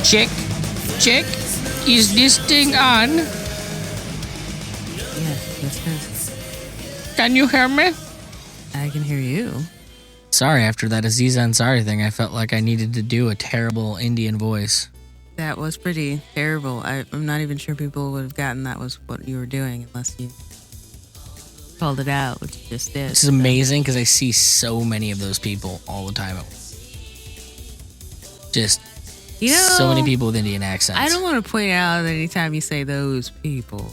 Check, check. Is this thing on? Yes. Can you hear me? I can hear you. Sorry, after that Aziz Ansari thing, I felt like I needed to do a terrible Indian voice. That was pretty terrible. I'm not even sure people would have gotten that was what you were doing unless you called it out, which you just did. This is amazing because I see so many of those people all the time. Just so many people with Indian accents. I don't want to point out that anytime you say those people.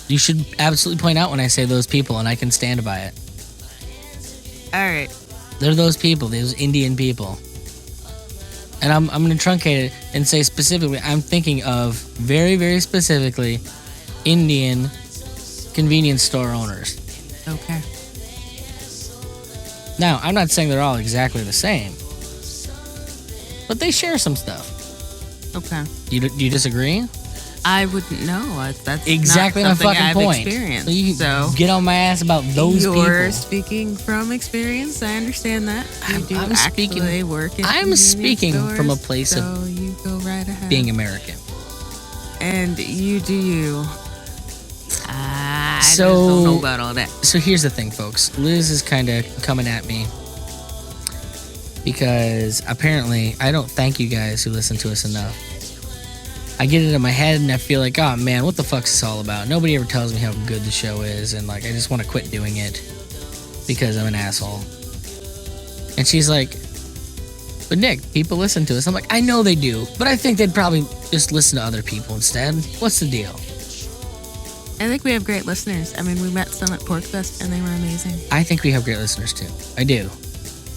You should absolutely point out when I say those people, and I can stand by it. All right. They're those people, those Indian people. And I'm going to truncate it and say specifically, I'm thinking of very, very specifically Indian convenience store owners. Okay. Now, I'm not saying they're all exactly the same, but they share some stuff. Okay. Do you disagree? I wouldn't know. That's exactly not my something fucking I've point. experienced. So you can get on my ass about those people. You're speaking from experience. I understand that. I'm speaking work in I'm speaking stores, from a place so of you go right ahead. being American. And you do you. I just So- don't know about all that. So here's the thing, folks. Liz is kind of coming at me because apparently I don't thank you guys who listen to us enough. I get it in my head and I feel like, oh man, what the fuck's this all about? Nobody ever tells me how good the show is, and like I just want to quit doing it because I'm an asshole. And she's like, but Nick, people listen to us. I'm like, I know they do, but I think they'd probably just listen to other people instead. What's the deal? I think we have great listeners. I mean, we met some at PorkFest and they were amazing. I think we have great listeners too. I do.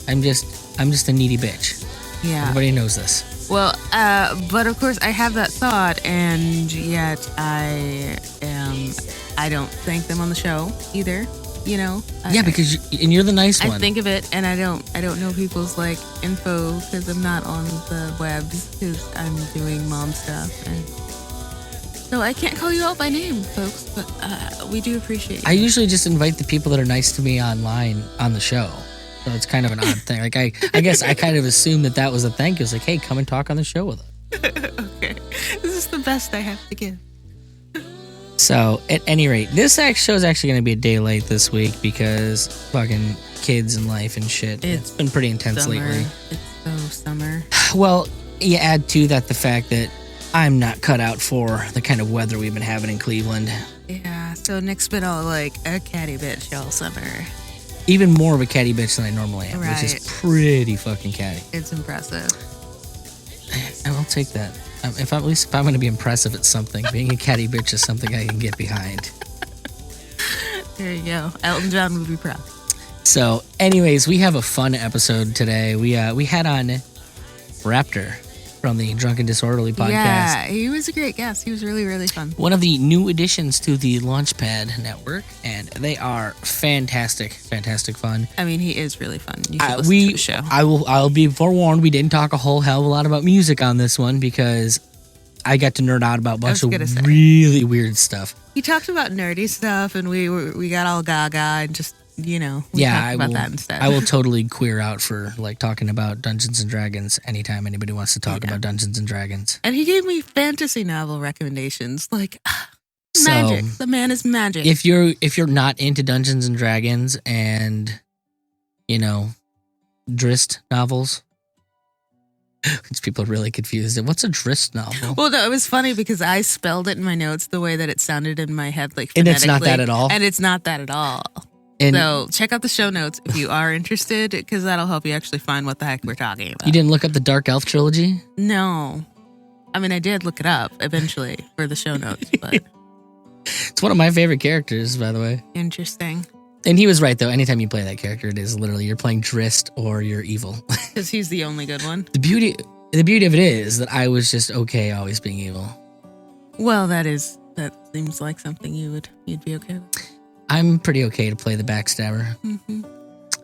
I'm just a needy bitch. Yeah. Everybody knows this. Well, but of course I have that thought, and yet I don't thank them on the show either. You know. Yeah, because you're the nice one. I think of it, and I don't know people's like info because I'm not on the webs because I'm doing mom stuff, and so I can't call you out by name, folks. But we do appreciate you. I usually just invite the people that are nice to me online on the show. So it's kind of an odd thing. Like I guess I kind of assumed that was a thank you. It's like, hey, come and talk on the show with us. Okay, this is the best I have to give. So at any rate, this show is actually going to be a day late this week because fucking kids and life and shit. It's been pretty intense summer. lately. It's so summer. Well, you add to that the fact that I'm not cut out for the kind of weather we've been having in Cleveland. Yeah, so Nick's been all like a catty bitch all summer. Even more of a catty bitch than I normally am, which is Right. pretty fucking catty. It's impressive. And I'll take that. If I'm going to be impressive at something, being a catty bitch is something I can get behind. There you go. Elton John would be proud. So, anyways, we have a fun episode today. We had on Raptor from the Drunken Disorderly podcast. Yeah, he was a great guest. He was really, really fun. One of the new additions to the Launchpad network, and they are fantastic fun. I mean, he is really fun. You should listen to the show. I'll be forewarned, we didn't talk a whole hell of a lot about music on this one because I got to nerd out about a bunch of really weird stuff. He talked about nerdy stuff, and we got all gaga and just, we talked about that instead. I will totally queer out for like talking about Dungeons and Dragons anytime anybody wants to talk about Dungeons and Dragons. And he gave me fantasy novel recommendations, like magic. The man is magic. If you're not into Dungeons and Dragons and Drist novels, because people are really confused. What's a Drist novel? Well, no, it was funny because I spelled it in my notes the way that it sounded in my head, like and it's not that at all. And it's not that at all. And so check out the show notes if you are interested, because that'll help you actually find what the heck we're talking about. You didn't look up the Dark Elf trilogy? No. I mean, I did look it up eventually for the show notes, but it's one of my favorite characters, by the way. Interesting. And he was right, though. Anytime you play that character, it is literally you're playing Drist or you're evil. Because he's the only good one. The beauty of it is that I was just okay always being evil. Well, that's seems like something you'd be okay with. I'm pretty okay to play the backstabber. Mm-hmm.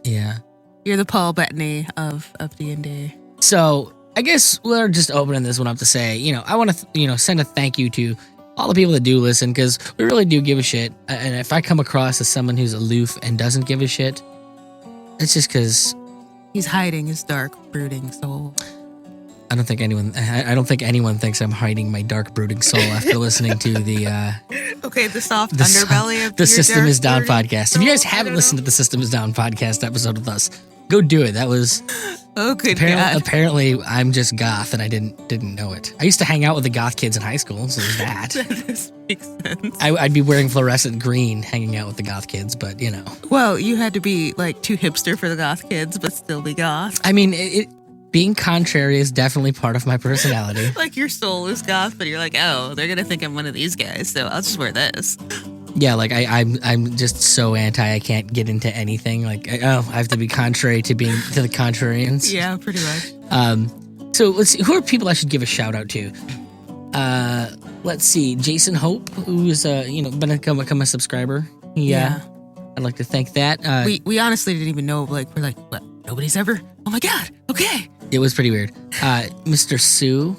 Yeah. You're the Paul Bettany of D&D. So I guess we're just opening this one up to say, I want to, send a thank you to all the people that do listen, because we really do give a shit. And if I come across as someone who's aloof and doesn't give a shit, it's just because he's hiding his dark, brooding soul. I don't think anyone thinks I'm hiding my dark, brooding soul after listening to the the soft underbelly of the your System dark, is Down brooding podcast. soul? If you guys haven't listened to the System is Down podcast episode with us, go do it. That was good. apparently I'm just goth and I didn't know it. I used to hang out with the goth kids in high school, so there's that. That makes sense. I'd be wearing fluorescent green hanging out with the goth kids, but Well, you had to be like too hipster for the goth kids, but still be goth. I mean, being contrary is definitely part of my personality. Like your soul is goth, but you're like, oh, they're gonna think I'm one of these guys, so I'll just wear this. Yeah, like I'm just so anti. I can't get into anything. Like, I have to be contrary to the contrarians. Yeah, pretty much. So let's see. Who are people I should give a shout out to? Let's see. Jason Hope, who's become a subscriber. Yeah. I'd like to thank that. We honestly didn't even know. Like, we're like, what? Nobody's ever. Oh my god. Okay. It was pretty weird. Mr. Sue,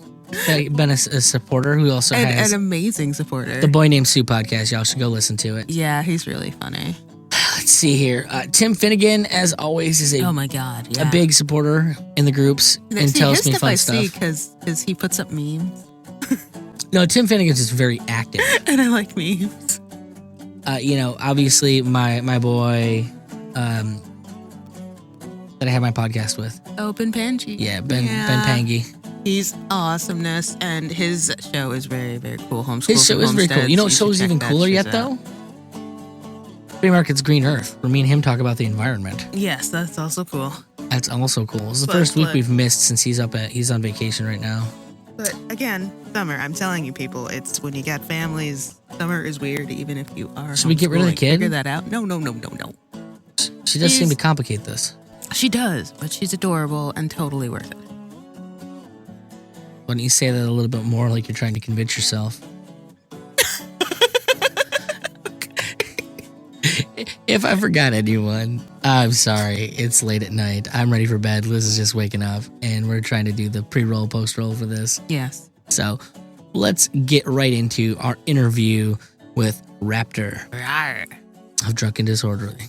been a supporter who also has an amazing supporter. the Boy Named Sue podcast. Y'all should go listen to it. Yeah, he's really funny. Let's see here. Tim Finnegan, as always, is oh my god, yeah. a big supporter in the groups and tells me fun stuff. Because he puts up memes. No, Tim Finnegan's just very active. And I like memes. Obviously my boy that I have my podcast with. Oh, Ben Pangy. Yeah, Ben Pangy. He's awesomeness, and his show is very, very cool. Homeschool. His show is very cool. You know what show's even cooler yet, though? Free Market's Green Earth, where me and him talk about the environment. Yes, that's also cool. That's also cool. This is the first week we've missed since he's on vacation right now. But again, summer, I'm telling you people, it's when you got families, summer is weird, even if you are. Should we get rid of the kid? Figure that out. No. She does seem to complicate this. She does, but she's adorable and totally worth it. Why don't you say that a little bit more, like you're trying to convince yourself? If I forgot anyone, I'm sorry. It's late at night. I'm ready for bed. Liz is just waking up, and we're trying to do the pre-roll, post-roll for this. Yes. So let's get right into our interview with Raptor of Drunken Disorderly.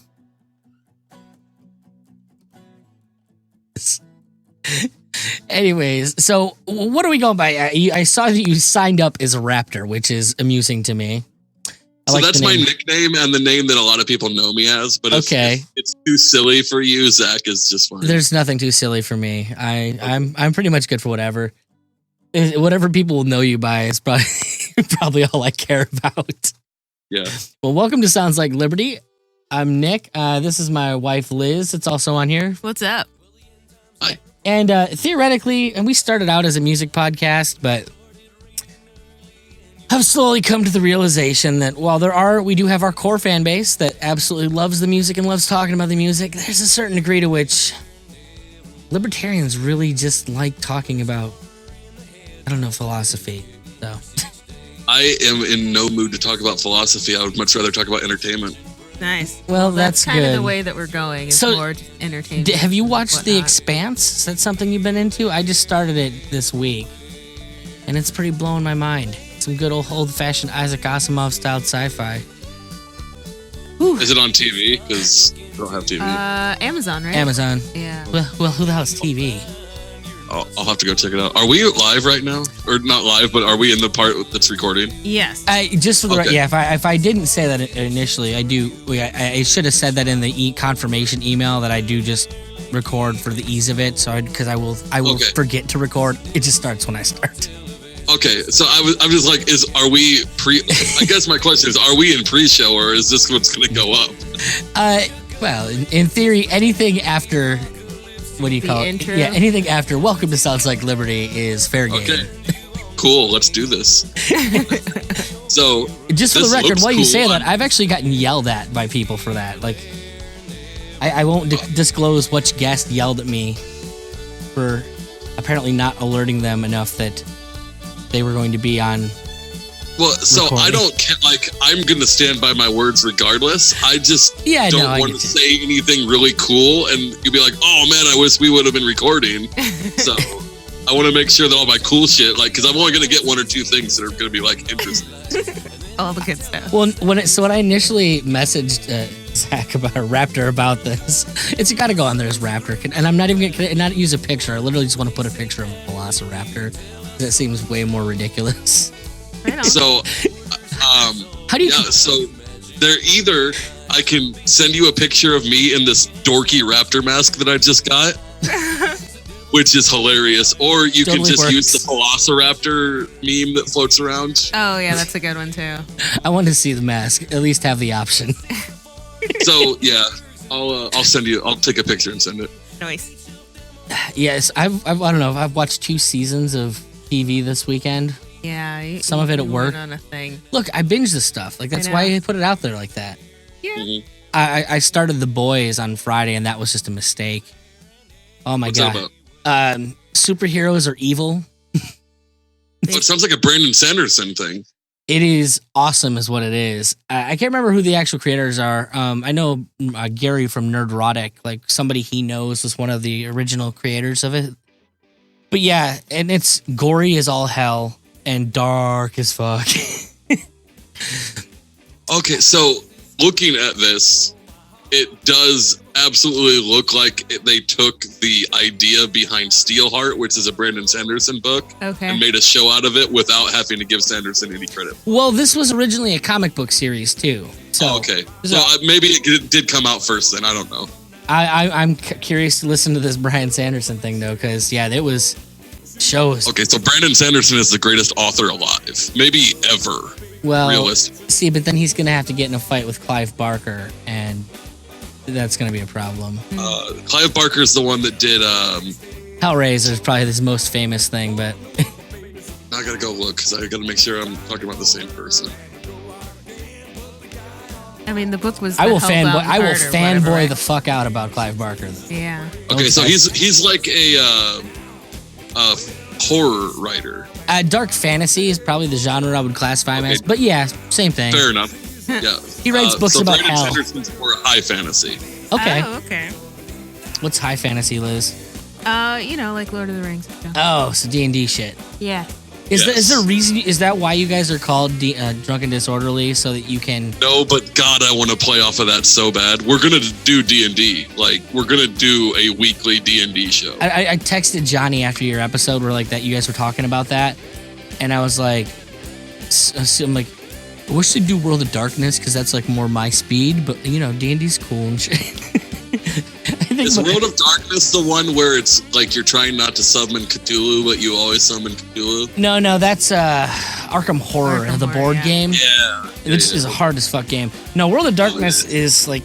Anyways, so what are we going by? I saw that you signed up as a Raptor, which is amusing to me. So that's my nickname and the name that a lot of people know me as. But if it's too silly for you, Zach is just fine. There's nothing too silly for me. I'm pretty much good for whatever. Whatever people will know you by is probably all I care about. Yeah. Well, welcome to Sounds Like Liberty. I'm Nick. This is my wife, Liz. It's also on here. What's up? Hi. And theoretically, and we started out as a music podcast, but I've slowly come to the realization that while we do have our core fan base that absolutely loves the music and loves talking about the music, there's a certain degree to which libertarians really just like talking about, philosophy. So I am in no mood to talk about philosophy. I would much rather talk about entertainment. Nice. Well, that's kind good. of the way that we're going. Is more entertainment. Have you watched The Expanse? Is that something you've been into? I just started it this week, and it's pretty blowing my mind. Some good old-fashioned Isaac Asimov style sci-fi. Whew. Is it on TV? Because I don't have TV. Amazon, right? Amazon. Yeah. Well, who the hell has TV? I'll have to go check it out. Are we live right now? Or not live, but are we in the part that's recording? Yes. Just for the right, yeah. If I didn't say that initially, I do. I should have said that in the confirmation email that I do just record for the ease of it. So because I will forget to record. It just starts when I start. Okay, so I'm just like, are we pre? I guess my question is, are we in pre-show or is this what's going to go up? Well, in theory, anything after. What do you call it? Intro? Yeah, anything after Welcome to Sounds Like Liberty is fair game. Okay, cool. Let's do this. So, just for the record, while you say that, I've actually gotten yelled at by people for that. Like, I won't disclose which guest yelled at me for apparently not alerting them enough that they were going to be on Well, so recording. I don't like. I'm gonna stand by my words regardless. I just don't want to say anything really cool, and you'll be like, "Oh man, I wish we would have been recording." So I want to make sure that all my cool shit, like, because I'm only gonna get one or two things that are gonna be like interesting. All the good stuff. Well, when I initially messaged Zach about Raptor about this, it's got to go on there as Raptor, and I'm not even gonna not use a picture. I literally just want to put a picture of a Velociraptor. That seems way more ridiculous. So, how do you? Yeah, so they're either I can send you a picture of me in this dorky raptor mask that I just got, which is hilarious, or you can just use the Velociraptor meme that floats around. Oh yeah, that's a good one too. I want to see the mask. At least have the option. So yeah, I'll send you. I'll take a picture and send it. Nice. Yes, I don't know. I've watched 2 seasons of TV this weekend. Yeah, some of it at work. On a thing. Look, I binge this stuff. Like that's why I put it out there like that. Yeah. Mm-hmm. I started The Boys on Friday, and that was just a mistake. Oh my god. What's that about? Superheroes are evil. It sounds like a Brandon Sanderson thing. It is awesome, is what it is. I can't remember who the actual creators are. I know Gary from Nerdrotic, like somebody he knows was one of the original creators of it. But yeah, and it's gory as all hell. And dark as fuck. Okay, so looking at this, it does absolutely look like they took the idea behind Steelheart, which is a Brandon Sanderson book, and made a show out of it without having to give Sanderson any credit. Well, this was originally a comic book series too. So, okay. So maybe it did come out first then. I don't know. I'm curious to listen to this Brian Sanderson thing though, because it was... shows. Okay, so Brandon Sanderson is the greatest author alive, maybe ever. Well, realistic. See, but then he's going to have to get in a fight with Clive Barker, and that's going to be a problem. Clive Barker is the one that did Hellraiser is probably his most famous thing, but I gotta go look because I gotta make sure I'm talking about the same person. I mean, the book was. I will fanboy the fuck out about Clive Barker. Though. Yeah. Okay, so he's like a horror writer. Dark fantasy is probably the genre I would classify him as, but yeah, same thing. Fair enough. Yeah. He writes books about Brandon hell. Sanderson's more high fantasy. Okay. Oh, okay. What's high fantasy, Liz? Like Lord of the Rings. Oh, so D&D shit. Yeah. Is there a reason? Is that why you guys are called Drunk and Disorderly, so that you can? No, but God, I want to play off of that so bad. We're gonna do D&D. Like we're gonna do a weekly D&D show. I texted Johnny after your episode where like that you guys were talking about that, and I was like, I'm like, I wish they'd do World of Darkness because that's like more my speed, but D&D's cool and shit. Is World of Darkness the one where it's like you're trying not to summon Cthulhu, but you always summon Cthulhu? No, that's Arkham Horror, the board game. Yeah. Which is a hard as fuck game. No, World of Darkness is like,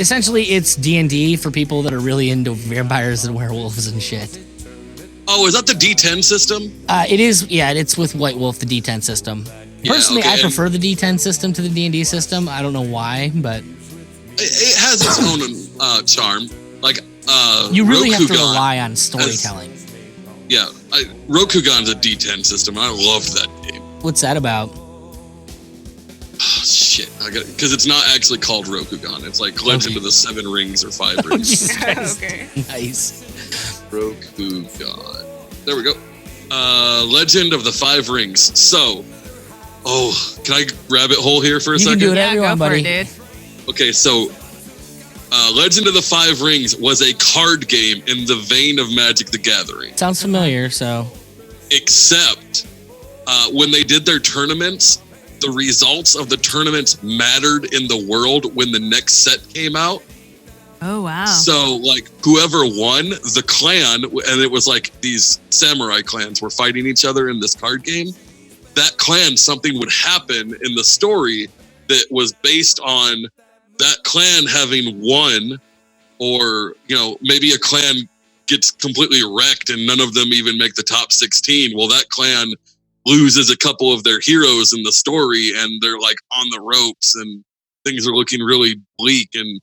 essentially it's D&D for people that are really into vampires and werewolves and shit. Oh, is that the D10 system? It is, yeah, it's with White Wolf, the D10 system. Personally, I prefer the D10 system to the D&D system. I don't know why, but... It has its own charm. Like, you really Rokugan have to rely on storytelling. Rokugan's a D10 system. I love that game. What's that about? Oh, shit. Because it's not actually called Rokugan. It's like Legend of the Seven Rings or Five Rings. Okay. Nice. Rokugan. There we go. Legend of the Five Rings. So, can I rabbit hole here for a second? You can do whatever you want, buddy. For it, dude. Okay, so Legend of the Five Rings was a card game in the vein of Magic the Gathering. Sounds familiar, so. Except when they did their tournaments, the results of the tournaments mattered in the world when the next set came out. Oh, wow. So, like, whoever won, the clan, and it was like these samurai clans were fighting each other in this card game. That clan, something would happen in the story that was based on that clan having won, or, maybe a clan gets completely wrecked and none of them even make the top 16. Well, that clan loses a couple of their heroes in the story and they're like on the ropes and things are looking really bleak. And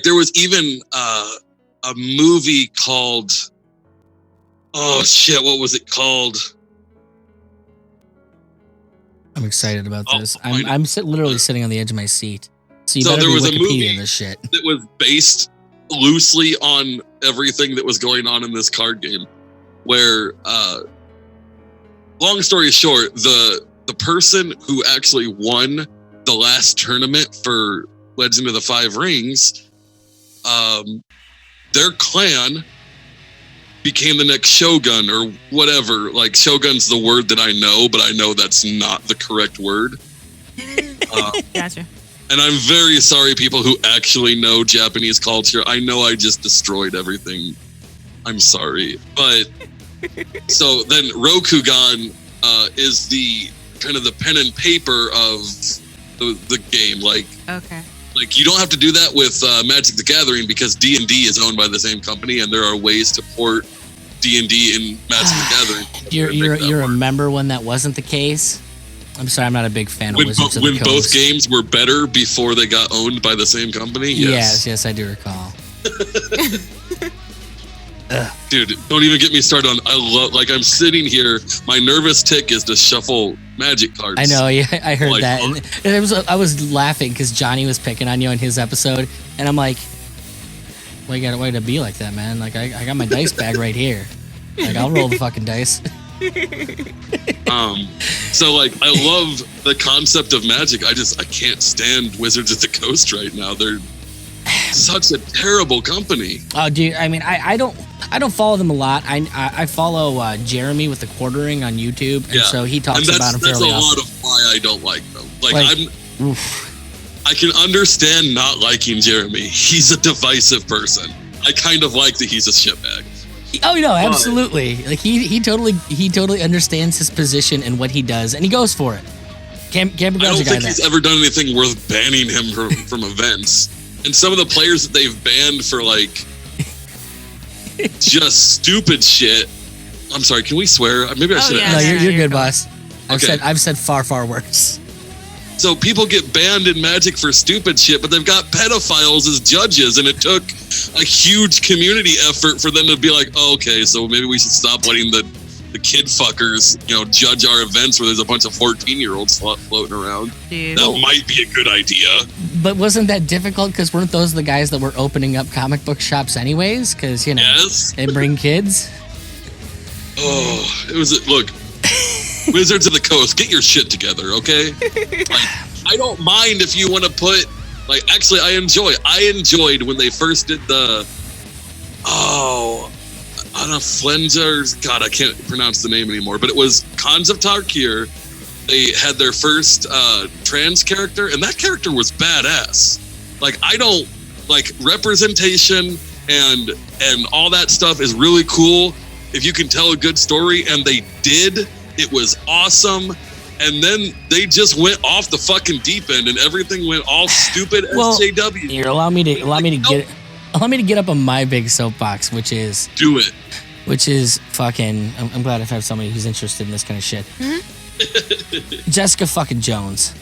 there was even a movie called, what was it called? I'm excited about Oh, this. I know. I'm literally sitting on the edge of my seat. So you So better there be was a Wikipedia movie this shit. that was based loosely on everything that was going on in this card game, where long story short, the person who actually won the last tournament for Legend of the Five Rings, their clan became the next shogun or whatever. Like, shogun's the word that I know, but I know that's not the correct word. Gotcha. And I'm very sorry, people who actually know Japanese culture. I know I just destroyed everything. I'm sorry. But so then Rokugan is the kind of the pen and paper of the game. Like Okay. you don't have to do that with Magic the Gathering because D&D is owned by the same company, and there are ways to port D&D in Magic the Gathering. You remember when that wasn't the case? I'm sorry, I'm not a big fan of Wizards of the Coast. When both games were better before they got owned by the same company? Yes, I do recall. Dude, don't even get me started on. I'm sitting here. My nervous tick is to shuffle Magic cards. I know, yeah, I heard Like, that. And I was laughing because Johnny was picking on you on his episode, and I'm like, "Why you got to be like that, man? Like, I got my dice bag right here. Like, I'll roll the fucking dice." So like, I love the concept of Magic. I can't stand Wizards of the Coast right now. They're such a terrible company. Oh, dude, I mean, I don't follow them a lot. I follow Jeremy with the Quartering on YouTube, and so he talks about them fairly often. That's a lot of why I don't like them. Oof. I can understand not liking Jeremy. He's a divisive person. I kind of like that he's a shitbag. Oh no, absolutely. Like he totally understands his position and what he does, and he goes for it. Can't begrudge I don't a guy think he's ever done anything worth banning him from events. And some of the players that they've banned for like just stupid shit. I'm sorry, can we swear? Maybe I should. yeah. No, you're you're good, cool. boss. Okay. I've said far worse. So people get banned in Magic for stupid shit, but they've got pedophiles as judges, and it took a huge community effort for them to be like, oh, okay, so maybe we should stop letting the kid fuckers, judge our events where there's a bunch of 14-year-olds floating around. Dude. That might be a good idea. But wasn't that difficult? Because weren't those the guys that were opening up comic book shops anyways? Because Yes. they bring kids. Oh, it was look. Wizards of the Coast, get your shit together, okay? Like, I don't mind if you want to put, actually, I enjoyed when they first did the, Anna Flenger's, God, I can't pronounce the name anymore, but it was Khans of Tarkir. They had their first trans character, and that character was badass. Representation and all that stuff is really cool if you can tell a good story, and they did. It was awesome. And then they just went off the fucking deep end, and everything went all stupid SJW. Here, allow me to get up on my big soapbox, which is Do it. fucking. I'm glad I have somebody who's interested in this kind of shit. Mm-hmm. Jessica fucking Jones.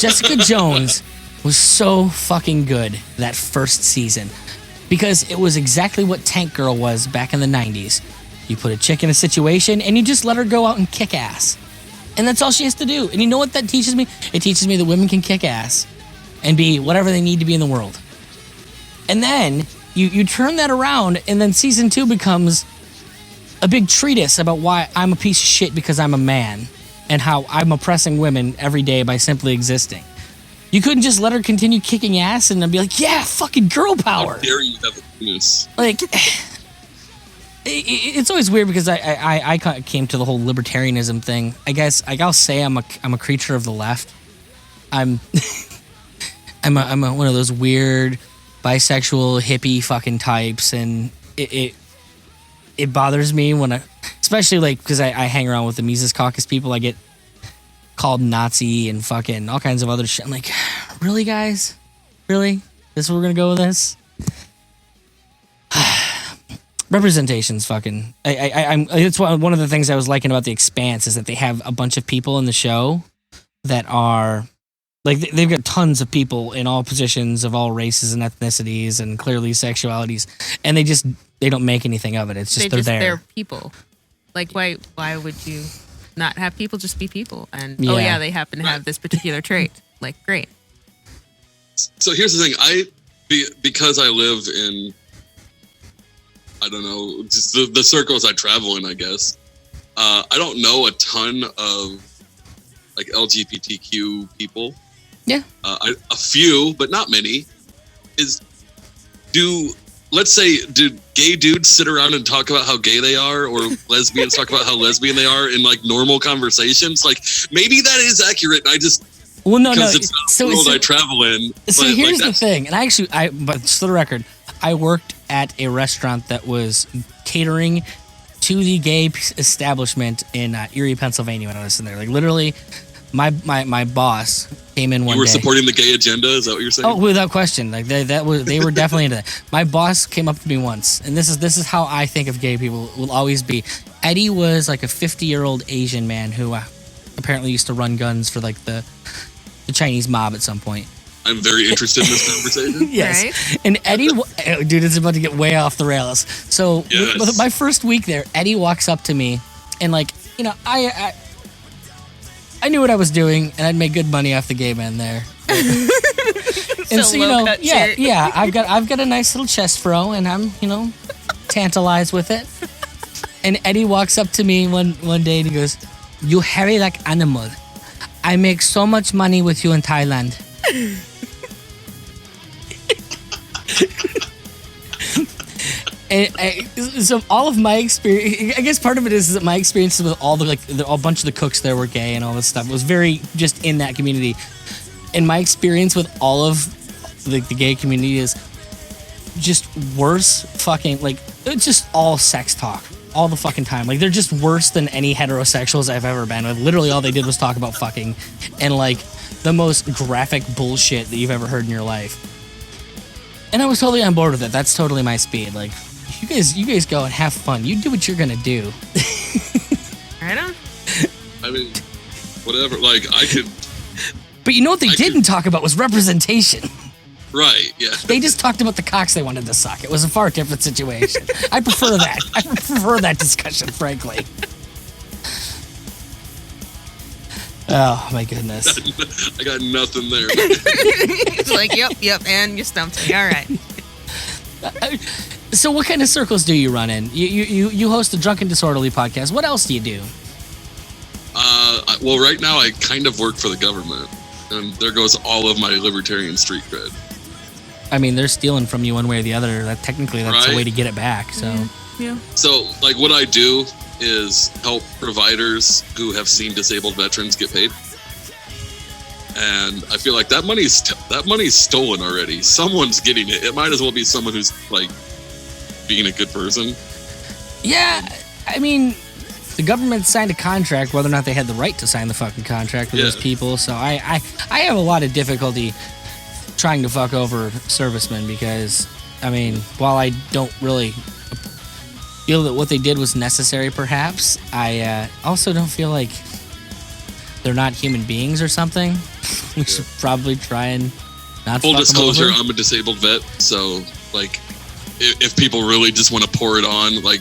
Jessica Jones was so fucking good that first season because it was exactly what Tank Girl was back in the 90s. You put a chick in a situation and you just let her go out and kick ass. And that's all she has to do. And you know what that teaches me? It teaches me that women can kick ass and be whatever they need to be in the world. And then you turn that around, and then season 2 becomes a big treatise about why I'm a piece of shit because I'm a man and how I'm oppressing women every day by simply existing. You couldn't just let her continue kicking ass and then be like, yeah, fucking girl power. How dare you have a penis? Like, it's always weird because I came to the whole libertarianism thing. I guess I'll say I'm a creature of the left. I'm one of those weird bisexual hippie fucking types, and it bothers me when especially because I hang around with the Mises Caucus people. I get called Nazi and fucking all kinds of other shit. I'm like, really, guys? Really? This is where we're gonna go with this? Representation's fucking. It's one of the things I was liking about The Expanse is that they have a bunch of people in the show that are they've got tons of people in all positions of all races and ethnicities and clearly sexualities, and they don't make anything of it. It's just they're there. They're people. Like why would you? not have people just be people. And Yeah. oh yeah, they happen to have this particular trait. Like, great. So here's the thing. Because I live in, I don't know, just the circles I travel in, I guess. I don't know a ton of like LGBTQ people. Yeah. A few, but not many. Do gay dudes sit around and talk about how gay they are, or lesbians talk about how lesbian they are in like normal conversations? Like maybe that is accurate. And I just Well, no. because it's not the world I travel in. So but, here's like, the thing, and but just for the record, I worked at a restaurant that was catering to the gay establishment in Erie, Pennsylvania when I was in there. Like literally, my boss came in one day. You were supporting the gay agenda? Is that what you're saying? Oh, without question. Like they were definitely into that. My boss came up to me once, and this is how I think of gay people. Will always be. Eddie was like a 50-year-old Asian man who apparently used to run guns for like the Chinese mob at some point. I'm very interested in this conversation. Yes. Right? And Eddie, dude, it's about to get way off the rails. So Yes. my first week there, Eddie walks up to me, and like, you know, I knew what I was doing, and I'd made good money off the gay men there. And so you know, low-cut yeah, shirt. yeah, I've got a nice little chest fro, and I'm, you know, tantalized with it. And Eddie walks up to me one day and he goes, "You hairy like animal. I make so much money with you in Thailand." And so all of my experience, I guess part of it is that my experiences with all a bunch of the cooks there were gay and all this stuff. It was very just in that community. And my experience with all of the gay community is just worse fucking, like, it's just all sex talk all the fucking time. Like, they're just worse than any heterosexuals I've ever been with. Literally all they did was talk about fucking and like the most graphic bullshit that you've ever heard in your life. And I was totally on board with it. That's totally my speed. Like, you guys go and have fun. You do what you're gonna do. Right on. I mean, whatever. Like, I could. But you know what they didn't talk about was representation. Right, yeah. They just talked about the cocks they wanted to suck. It was a far different situation. I prefer that. I prefer that discussion, frankly. Oh my goodness. I got nothing there. It's like, yep, and you stumped me. All right. So what kind of circles do you run in? You host a Drunken Disorderly podcast. What else do you do? Well, right now I kind of work for the government, and there goes all of my libertarian street cred. I mean, they're stealing from you one way or the other. Technically, that's a Right. way to get it back. So, Yeah. So, like, what I do is help providers who have seen disabled veterans get paid. And I feel like that money's stolen already. Someone's getting it. It might as well be someone who's like being a good person. yeah, I mean, the government signed a contract, whether or not they had the right to sign the fucking contract with those Yeah. people. So I have a lot of difficulty trying to fuck over servicemen because, I mean, while I don't really feel that what they did was necessary, perhaps, I also don't feel like they're not human beings or something. We should probably try and not Full fuck 'em disclosure, over. I'm a disabled vet, so like, if people really just want to pour it on, like,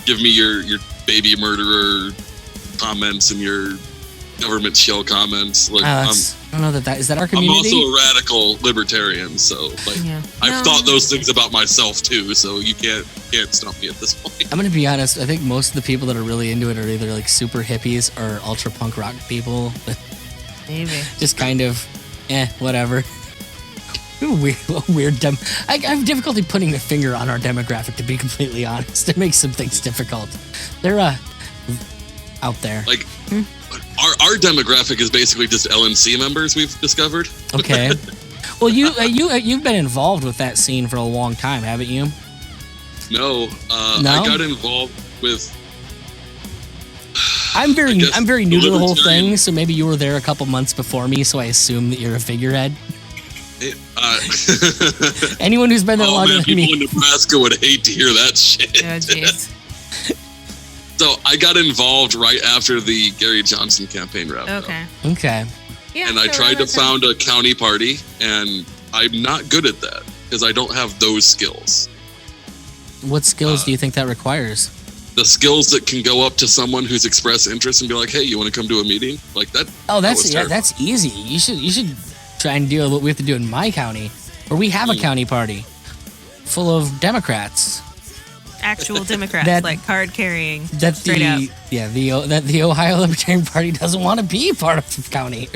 give me your baby murderer comments and your government shill comments. Like, I don't know that is that our I'm community? also a radical libertarian, so like, Yeah. I've No. thought those things about myself too. So you can't stop me at this point. I'm gonna be honest. I think most of the people that are really into it are either like super hippies or ultra punk rock people. Maybe. Just kind of, whatever. Weird. I have difficulty putting the finger on our demographic, to be completely honest. It makes some things difficult. They're out there. Like, our demographic is basically just LNC members. We've discovered. Okay. Well, you've been involved with that scene for a long time, haven't you? No, No? I got involved with. I'm very guess new to the whole libertarian- thing, so maybe you were there a couple months before me, so I assume that you're a figurehead. Anyone who's been there Oh longer man, than people me. in Nebraska would hate to hear that shit. Oh, jeez. So I got involved right after the Gary Johnson campaign wrapped up. Okay. Okay. Yeah. And I so tried to that's found a county party, and I'm not good at that because I don't have those skills. What skills do you think that requires? the skills that can go up to someone who's expressed interest and be like, "Hey, you want to come to a meeting?" Like that. Oh, that was terrifying. that's easy. You should try and deal with what we have to do in my county, where we have a county party full of Democrats. Actual Democrats, That- like card carrying. That Straight up. the Ohio Libertarian Party doesn't want to be part of the county.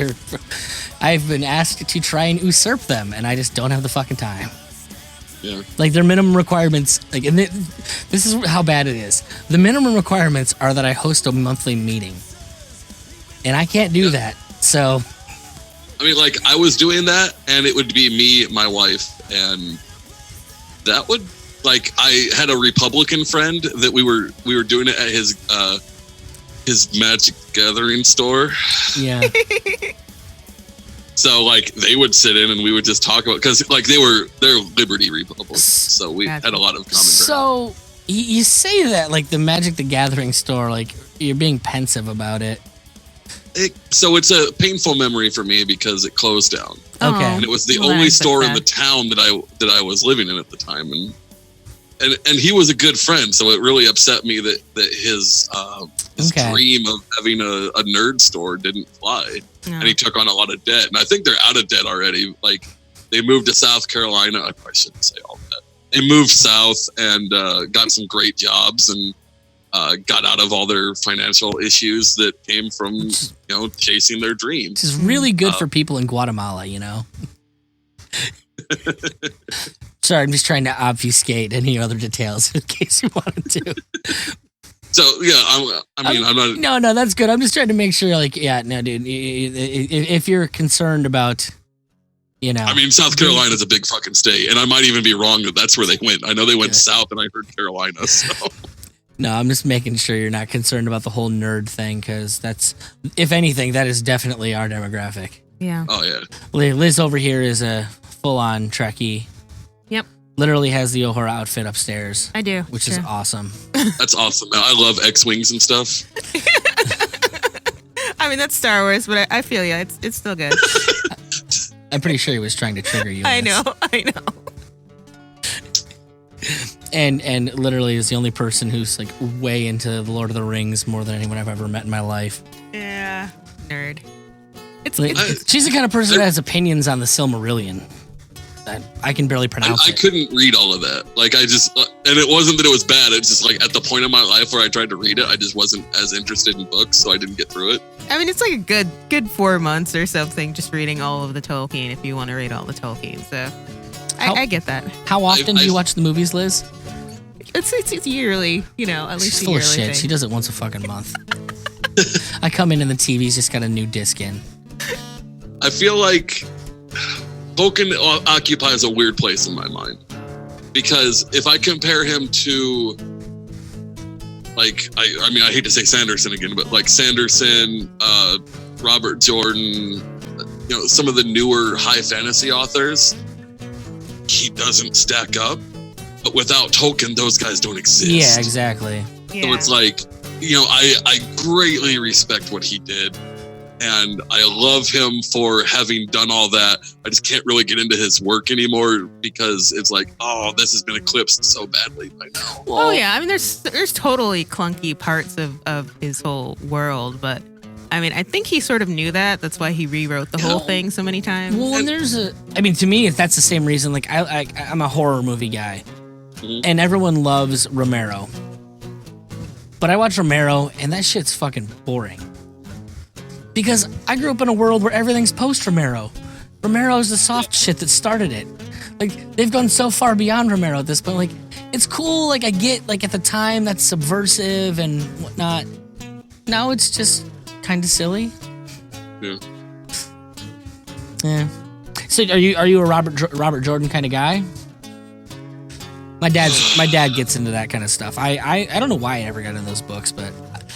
I've been asked to try and usurp them, and I just don't have the fucking time. Yeah. Like their minimum requirements, this is how bad it is. The minimum requirements are that I host a monthly meeting, and I can't do that. So, I mean, like I was doing that, and it would be me, my wife, and that would like I had a Republican friend that we were doing it at his Magic Gathering store. yeah, So like they would sit in and we would just talk about because like they're Liberty Republicans, so we Gotcha. had a lot of common ground. so you say that like the Magic the Gathering store, like you're being pensive about it. So it's a painful memory for me because it closed down, Okay. and it was the Well, that only makes it store in sad. the town that I was living in at the time, and he was a good friend, so it really upset me that his Okay. dream of having a nerd store didn't fly. No. And he took on a lot of debt, and I think they're out of debt already. Like they moved to South Carolina. I shouldn't say all that. They moved south and got some great jobs and got out of all their financial issues that came from chasing their dreams. Which is really good for people in Guatemala, you know. Sorry, I'm just trying to obfuscate any other details in case you wanted to. So yeah, I'm not. No, that's good. I'm just trying to make sure, like, yeah, no, dude. If you're concerned about, I mean, South Carolina's a big fucking state, and I might even be wrong that that's where they went. I know they went south, and I heard Carolina. So no, I'm just making sure you're not concerned about the whole nerd thing, because that's, if anything, that is definitely our demographic. Yeah. oh yeah, Liz over here is a full-on Trekkie. Yep. Literally has the Ohara outfit upstairs, I do. which is awesome. that's awesome. I love X-wings and stuff. I mean, that's Star Wars, but I feel you. It's still good. I'm pretty sure he was trying to trigger you. I Liz. know. And literally is the only person who's like way into the Lord of the Rings more than anyone I've ever met in my life. Yeah. Nerd. It's Like, she's the kind of person that has opinions on the Silmarillion. I can barely pronounce I it. couldn't read all of that. Like I just, and it wasn't that it was bad. It's just like at the point in my life where I tried to read it, I just wasn't as interested in books, so I didn't get through it. I mean, it's like a good 4 months or something just reading all of the Tolkien if you want to read all the Tolkien. So I get that. How often do you watch the movies, Liz? It's yearly, at least She's a full of yearly shit. thing. She does it once a fucking month. I come in and the TV's just got a new disc in. I feel like Tolkien occupies a weird place in my mind because if I compare him to, like, I mean, I hate to say Sanderson again, but like Sanderson, Robert Jordan, some of the newer high fantasy authors, he doesn't stack up. But without Tolkien, those guys don't exist. Yeah, exactly. So it's like, I greatly respect what he did. And I love him for having done all that. I just can't really get into his work anymore because it's like, oh, this has been eclipsed so badly by now. Oh yeah, I mean, there's totally clunky parts of his whole world, but I mean, I think he sort of knew that. That's why he rewrote the whole thing so many times. Well, and to me, that's the same reason. Like, I'm a horror movie guy, and everyone loves Romero. But I watch Romero, and that shit's fucking boring. Because I grew up in a world where everything's post-Romero. Romero is the soft shit that started it. Like, they've gone so far beyond Romero at this point. Like, it's cool. Like, I get, like, at the time, that's subversive and whatnot. Now it's just kind of silly. Yeah. Yeah. So, are you a Robert Jordan kind of guy? My dad gets into that kind of stuff. I don't know why I ever got into those books, but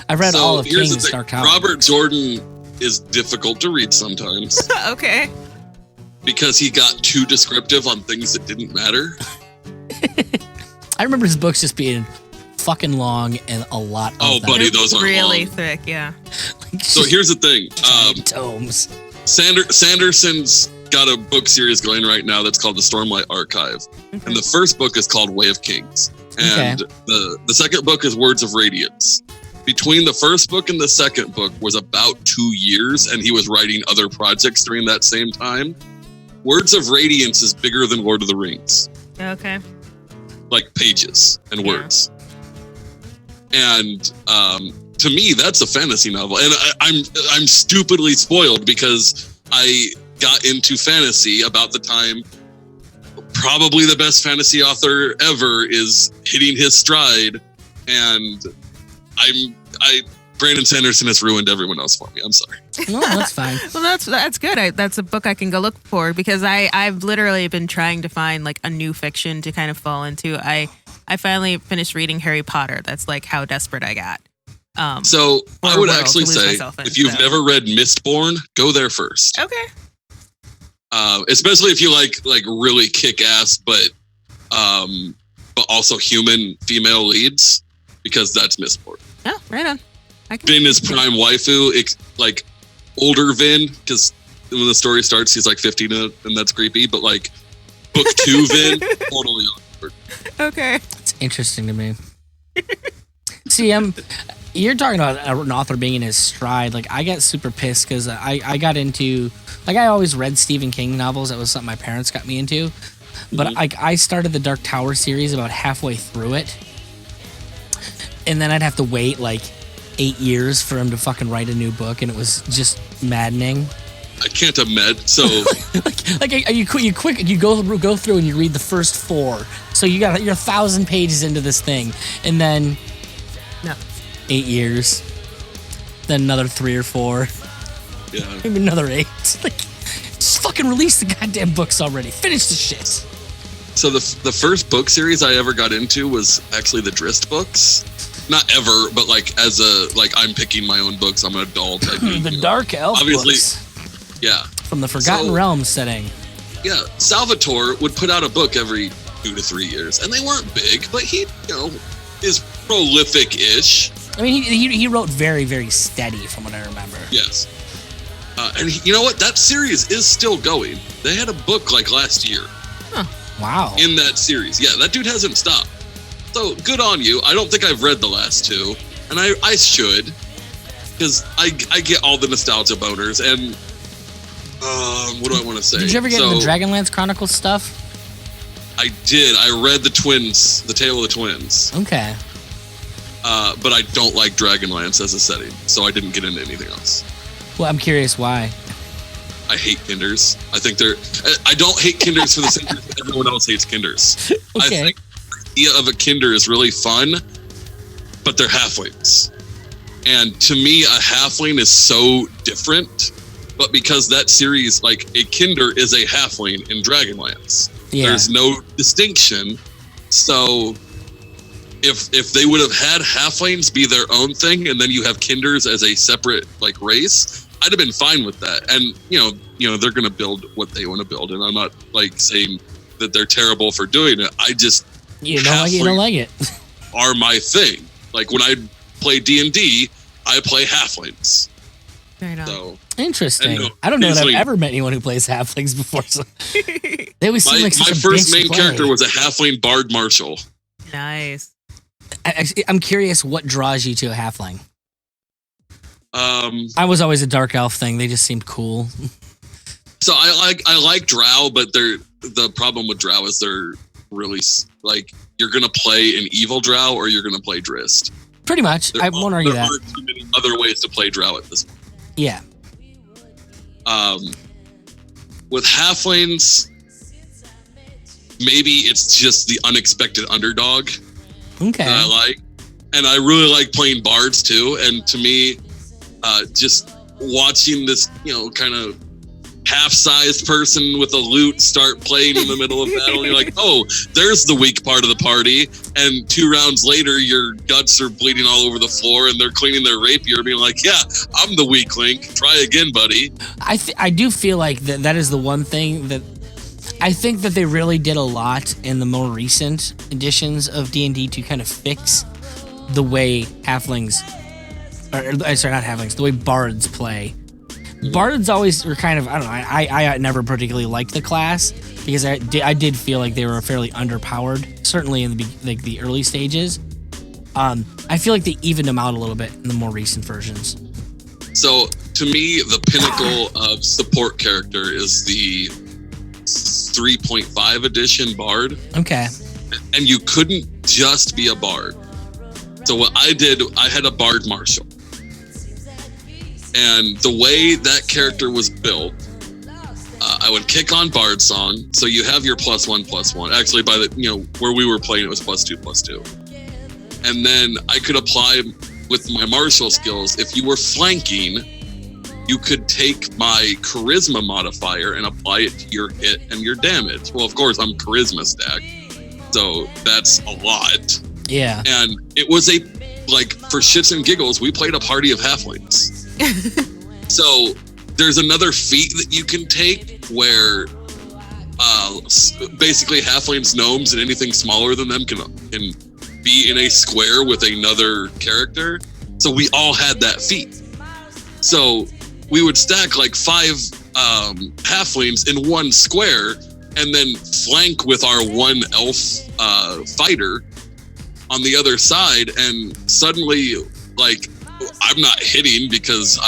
I've read all of here's the King's thing. Dark Tower. Robert Jordan is difficult to read sometimes Okay. because he got too descriptive on things that didn't matter. I remember his books just being fucking long and a lot of Oh, them. buddy, those are really long. thick. Yeah. Like, So here's the thing. tomes. Sanderson's got a book series going right now that's called the Stormlight Archive. And the first book is called Way of Kings. And the second book is Words of Radiance. Between the first book and the second book was about 2 years, and he was writing other projects during that same time. Words of Radiance is bigger than Lord of the Rings. Okay. Like pages and words. And to me, that's a fantasy novel. And I'm stupidly spoiled because I got into fantasy about the time probably the best fantasy author ever is hitting his stride, and Brandon Sanderson has ruined everyone else for me. I'm sorry. No, that's fine. Well, that's good. That's a book I can go look for because I've literally been trying to find like a new fiction to kind of fall into. I finally finished reading Harry Potter. That's like how desperate I got. So I would actually say in, if you've never read Mistborn, go there first. Okay. Especially if you like really kick ass, but also human female leads, because that's Mistborn. Oh, right on. Vin is prime waifu, like older Vin, because when the story starts, he's like 15, and that's creepy. But like book 2 Vin, totally awkward. Okay. It's interesting to me. See, you're talking about an author being in his stride. Like, I get super pissed because I got into, like, I always read Stephen King novels. That was something my parents got me into. But I started the Dark Tower series about halfway through it. And then I'd have to wait like 8 years for him to fucking write a new book, and it was just maddening. I can't imagine. So, you go through and you read the first 4. So you're 1,000 pages into this thing, and then 8 years, then another 3 or 4, maybe another 8. Like, just fucking release the goddamn books already. Finish the shit. So the first book series I ever got into was actually the Drizzt books. Not ever, but like I'm picking my own books. I'm an adult. The Dark Elf obviously, books. Yeah. From the Forgotten Realms setting. Yeah, Salvatore would put out a book every 2 to 3 years, and they weren't big, but he, is prolific-ish. I mean, he wrote very, very steady, from what I remember. Yes. And you know what? That series is still going. They had a book like last year. Huh. Wow. In that series. Yeah, that dude hasn't stopped. So good on you. I don't think I've read the last 2, and I should, because I get all the nostalgia boners. And what do I want to say? Did you ever get into the Dragonlance Chronicles stuff? I did. I read The Tale of the Twins. Okay. But I don't like Dragonlance as a setting, so I didn't get into anything else. Well, I'm curious why. I hate Kinders. I don't hate Kinders for the same reason everyone else hates Kinders. Okay. I think the idea of a Kinder is really fun, but they're halflings. And to me, a halfling is so different, but because that series, like, a Kinder is a halfling in Dragonlance. Yeah. There's no distinction. So if they would have had halflings be their own thing, and then you have Kinders as a separate, like, race, I'd have been fine with that. And, they're going to build what they want to build. And I'm not, like, saying that they're terrible for doing it. I just... You don't like it. Are my thing. Like, when I play D&D, I play halflings. Right on. So, interesting. I don't know that I've ever met anyone who plays halflings before. So they always seem like such a first main character was a halfling bard marshal. Nice. I'm curious what draws you to a halfling. I was always a dark elf thing. They just seemed cool. So I like drow, but the problem with drow is they're really, like, you're gonna play an evil drow or you're gonna play Drizzt. Pretty much. I won't argue that. There aren't too many other ways to play drow at this point. Yeah. With halflings, maybe it's just the unexpected underdog. Okay. That I like. And I really like playing bards too. And to me, just watching this, kind of half-sized person with a lute start playing in the middle of battle, you're like, oh, there's the weak part of the party. And 2 rounds later, your guts are bleeding all over the floor, and they're cleaning their rapier, being like, yeah, I'm the weak link. Try again, buddy. I do feel like that is the one thing that I think that they really did a lot in the more recent editions of D&D to kind of fix the way halflings, or sorry, not halflings, the way bards play. Bards always were kind of, I don't know, I never particularly liked the class because I did feel like they were fairly underpowered, certainly in the early stages. I feel like they evened them out a little bit in the more recent versions. So to me, the pinnacle of support character is the 3.5 edition Bard. Okay. And you couldn't just be a Bard. So what I did, I had a Bard Marshal. And the way that character was built, I would kick on Bard Song. So you have your +1/+1. Actually, by the where we were playing, it was +2/+2. And then I could apply with my martial skills. If you were flanking, you could take my charisma modifier and apply it to your hit and your damage. Well, of course, I'm charisma stacked, so that's a lot. Yeah. And it was for shits and giggles, we played a party of halflings. So there's another feat that you can take where basically halflings, gnomes, and anything smaller than them can be in a square with another character. So we all had that feat. So we would stack 5 halflings in one square and then flank with our one elf fighter on the other side. And suddenly, I'm not hitting because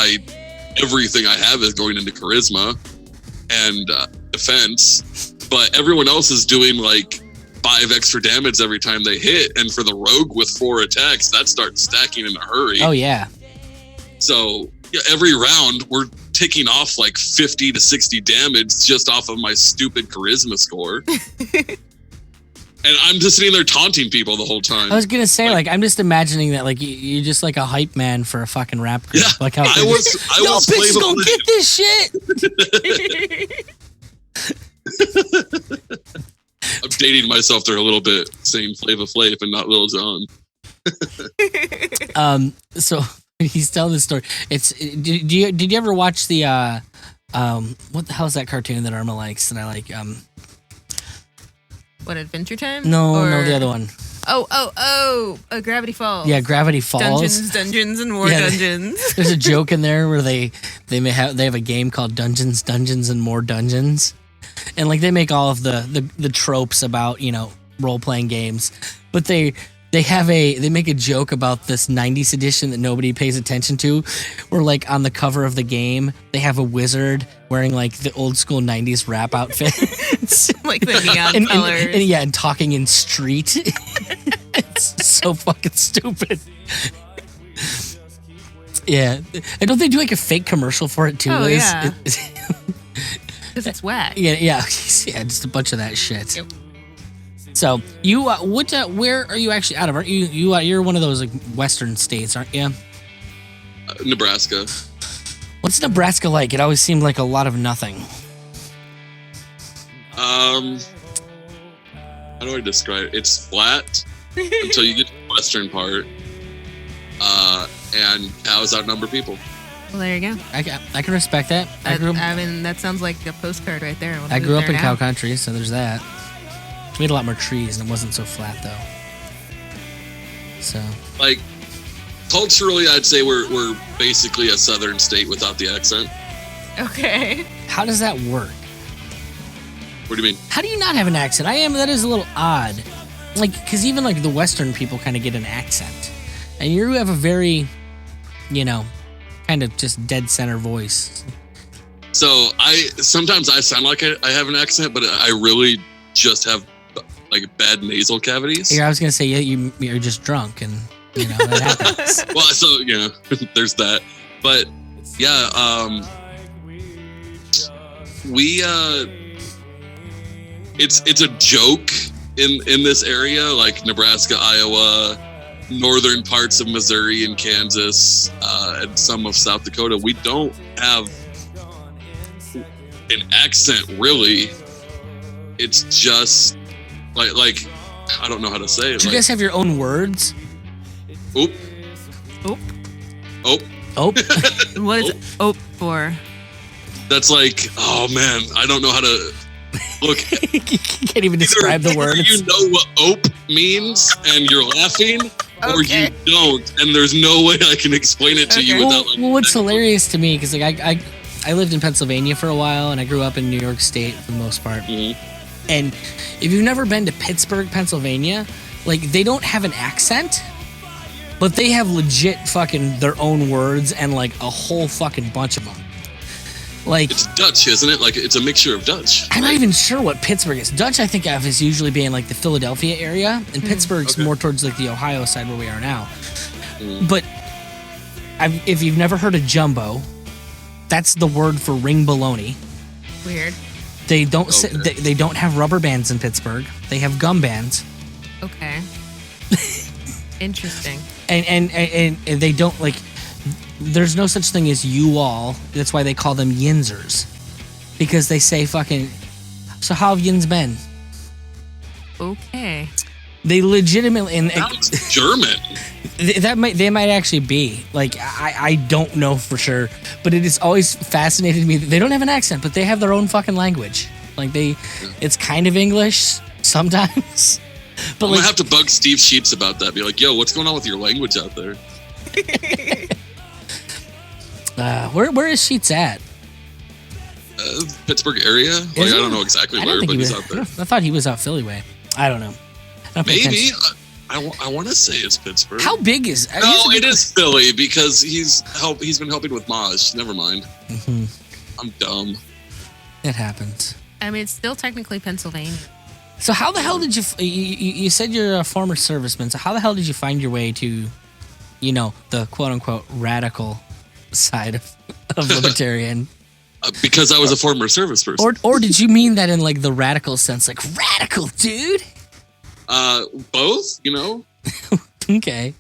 everything I have is going into charisma and defense, but everyone else is doing 5 extra damage every time they hit. And for the rogue with 4 attacks, that starts stacking in a hurry. Oh, yeah. So every round we're ticking off 50 to 60 damage just off of my stupid charisma score. And I'm just sitting there taunting people the whole time. I was going to say, I'm just imagining that, you're just like a hype man for a fucking rap group. Yeah, How I was bitches gonna get this shit. I'm dating myself there a little bit, saying Flava Flav and not Lil Jon. So he's telling this story. Did you ever watch the what the hell is that cartoon that Irma likes and I like? What, Adventure Time? No, the other one. Gravity Falls. Yeah, Gravity Falls. Dungeons, and more dungeons. There's a joke in there where they have a game called Dungeons, and More Dungeons, and they make all of the tropes about role playing games, but they make a joke about this 90s edition that nobody pays attention to, where on the cover of the game they have a wizard wearing the old school 90s rap outfit. The neon colors. And talking in street. It's so fucking stupid. Yeah. And don't they do a fake commercial for it too, Oh, Liz? yeah. Because it's whack. Yeah, just a bunch of that shit. Yep. So you, where are you actually out of? Aren't you're one of those Western states, aren't you? Nebraska. What's Nebraska like? It always seemed like a lot of nothing. How do I describe it? It's flat until you get to the western part, and cows outnumber people. Well, there you go. I can respect that. That sounds like a postcard right there. I grew up in cow country, so there's that. We had a lot more trees, and it wasn't so flat though. So, culturally, I'd say we're basically a southern state without the accent. Okay. how does that work? What do you mean? How do you not have an accent? That is a little odd. Because even the Western people kind of get an accent. And you have a very, kind of just dead center voice. So sometimes I sound like I have an accent, but I really just have bad nasal cavities. Yeah, I was going to say, you're just drunk and, that happens. Well, so, there's that. But yeah, it's a joke in this area, Nebraska, Iowa, northern parts of Missouri and Kansas, and some of South Dakota. We don't have an accent really. It's just I don't know how to say it. Do you guys have your own words? Oop. Oop. Oop. Oop. What is oop for? That's oh man, I don't know how to look. You can't even describe the word. You know what ope means and you're laughing, or Okay. you don't, and there's no way I can explain it to you without Well, what's hilarious to me, because I lived in Pennsylvania for a while, and I grew up in New York State for the most part. Mhm. And if you've never been to Pittsburgh, Pennsylvania, like they don't have an accent, but they have legit fucking their own words and like a whole fucking bunch of them. Like It's Dutch, isn't it? Like it's a mixture of Dutch. I'm not even sure what Pittsburgh is. Dutch I think of as usually being like the Philadelphia area, and Pittsburgh's Okay. more towards like the Ohio side where we are now. Mm. But if you've never heard of jumbo, that's the word for ring bologna. Weird. They don't Okay. they don't have rubber bands in Pittsburgh. They have gum bands, Okay. Interesting. and they don't like. There's no such thing as you all. That's why they call them yinzers, because they say fucking. So how have yins been? Okay. They legitimately and Sounds German. they might actually be like I don't know for sure, but it has always fascinated me that they don't have an accent, but they have their own fucking language. Like it's kind of English sometimes, but I'm like gonna have to bug Steve Sheets about that. Be like, yo, what's going on with your language out there? where is Sheets at? Pittsburgh area? Like, I he? don't know exactly I where, don't think but he he's was. out there. I thought he was out Philly way. I don't know. I don't pay Maybe. attention. I want to say it's Pittsburgh. How big is? No, it is Philly because he's been helping with Maj. Never mind. Mhm. I'm dumb. It happens. I mean, it's still technically Pennsylvania. So how the hell did you said you're a former serviceman? So how the hell did you find your way to, the quote unquote radical side of libertarian? Because I was a former service person. Or did you mean that in like the radical sense, like radical, dude? Both, you know. Okay.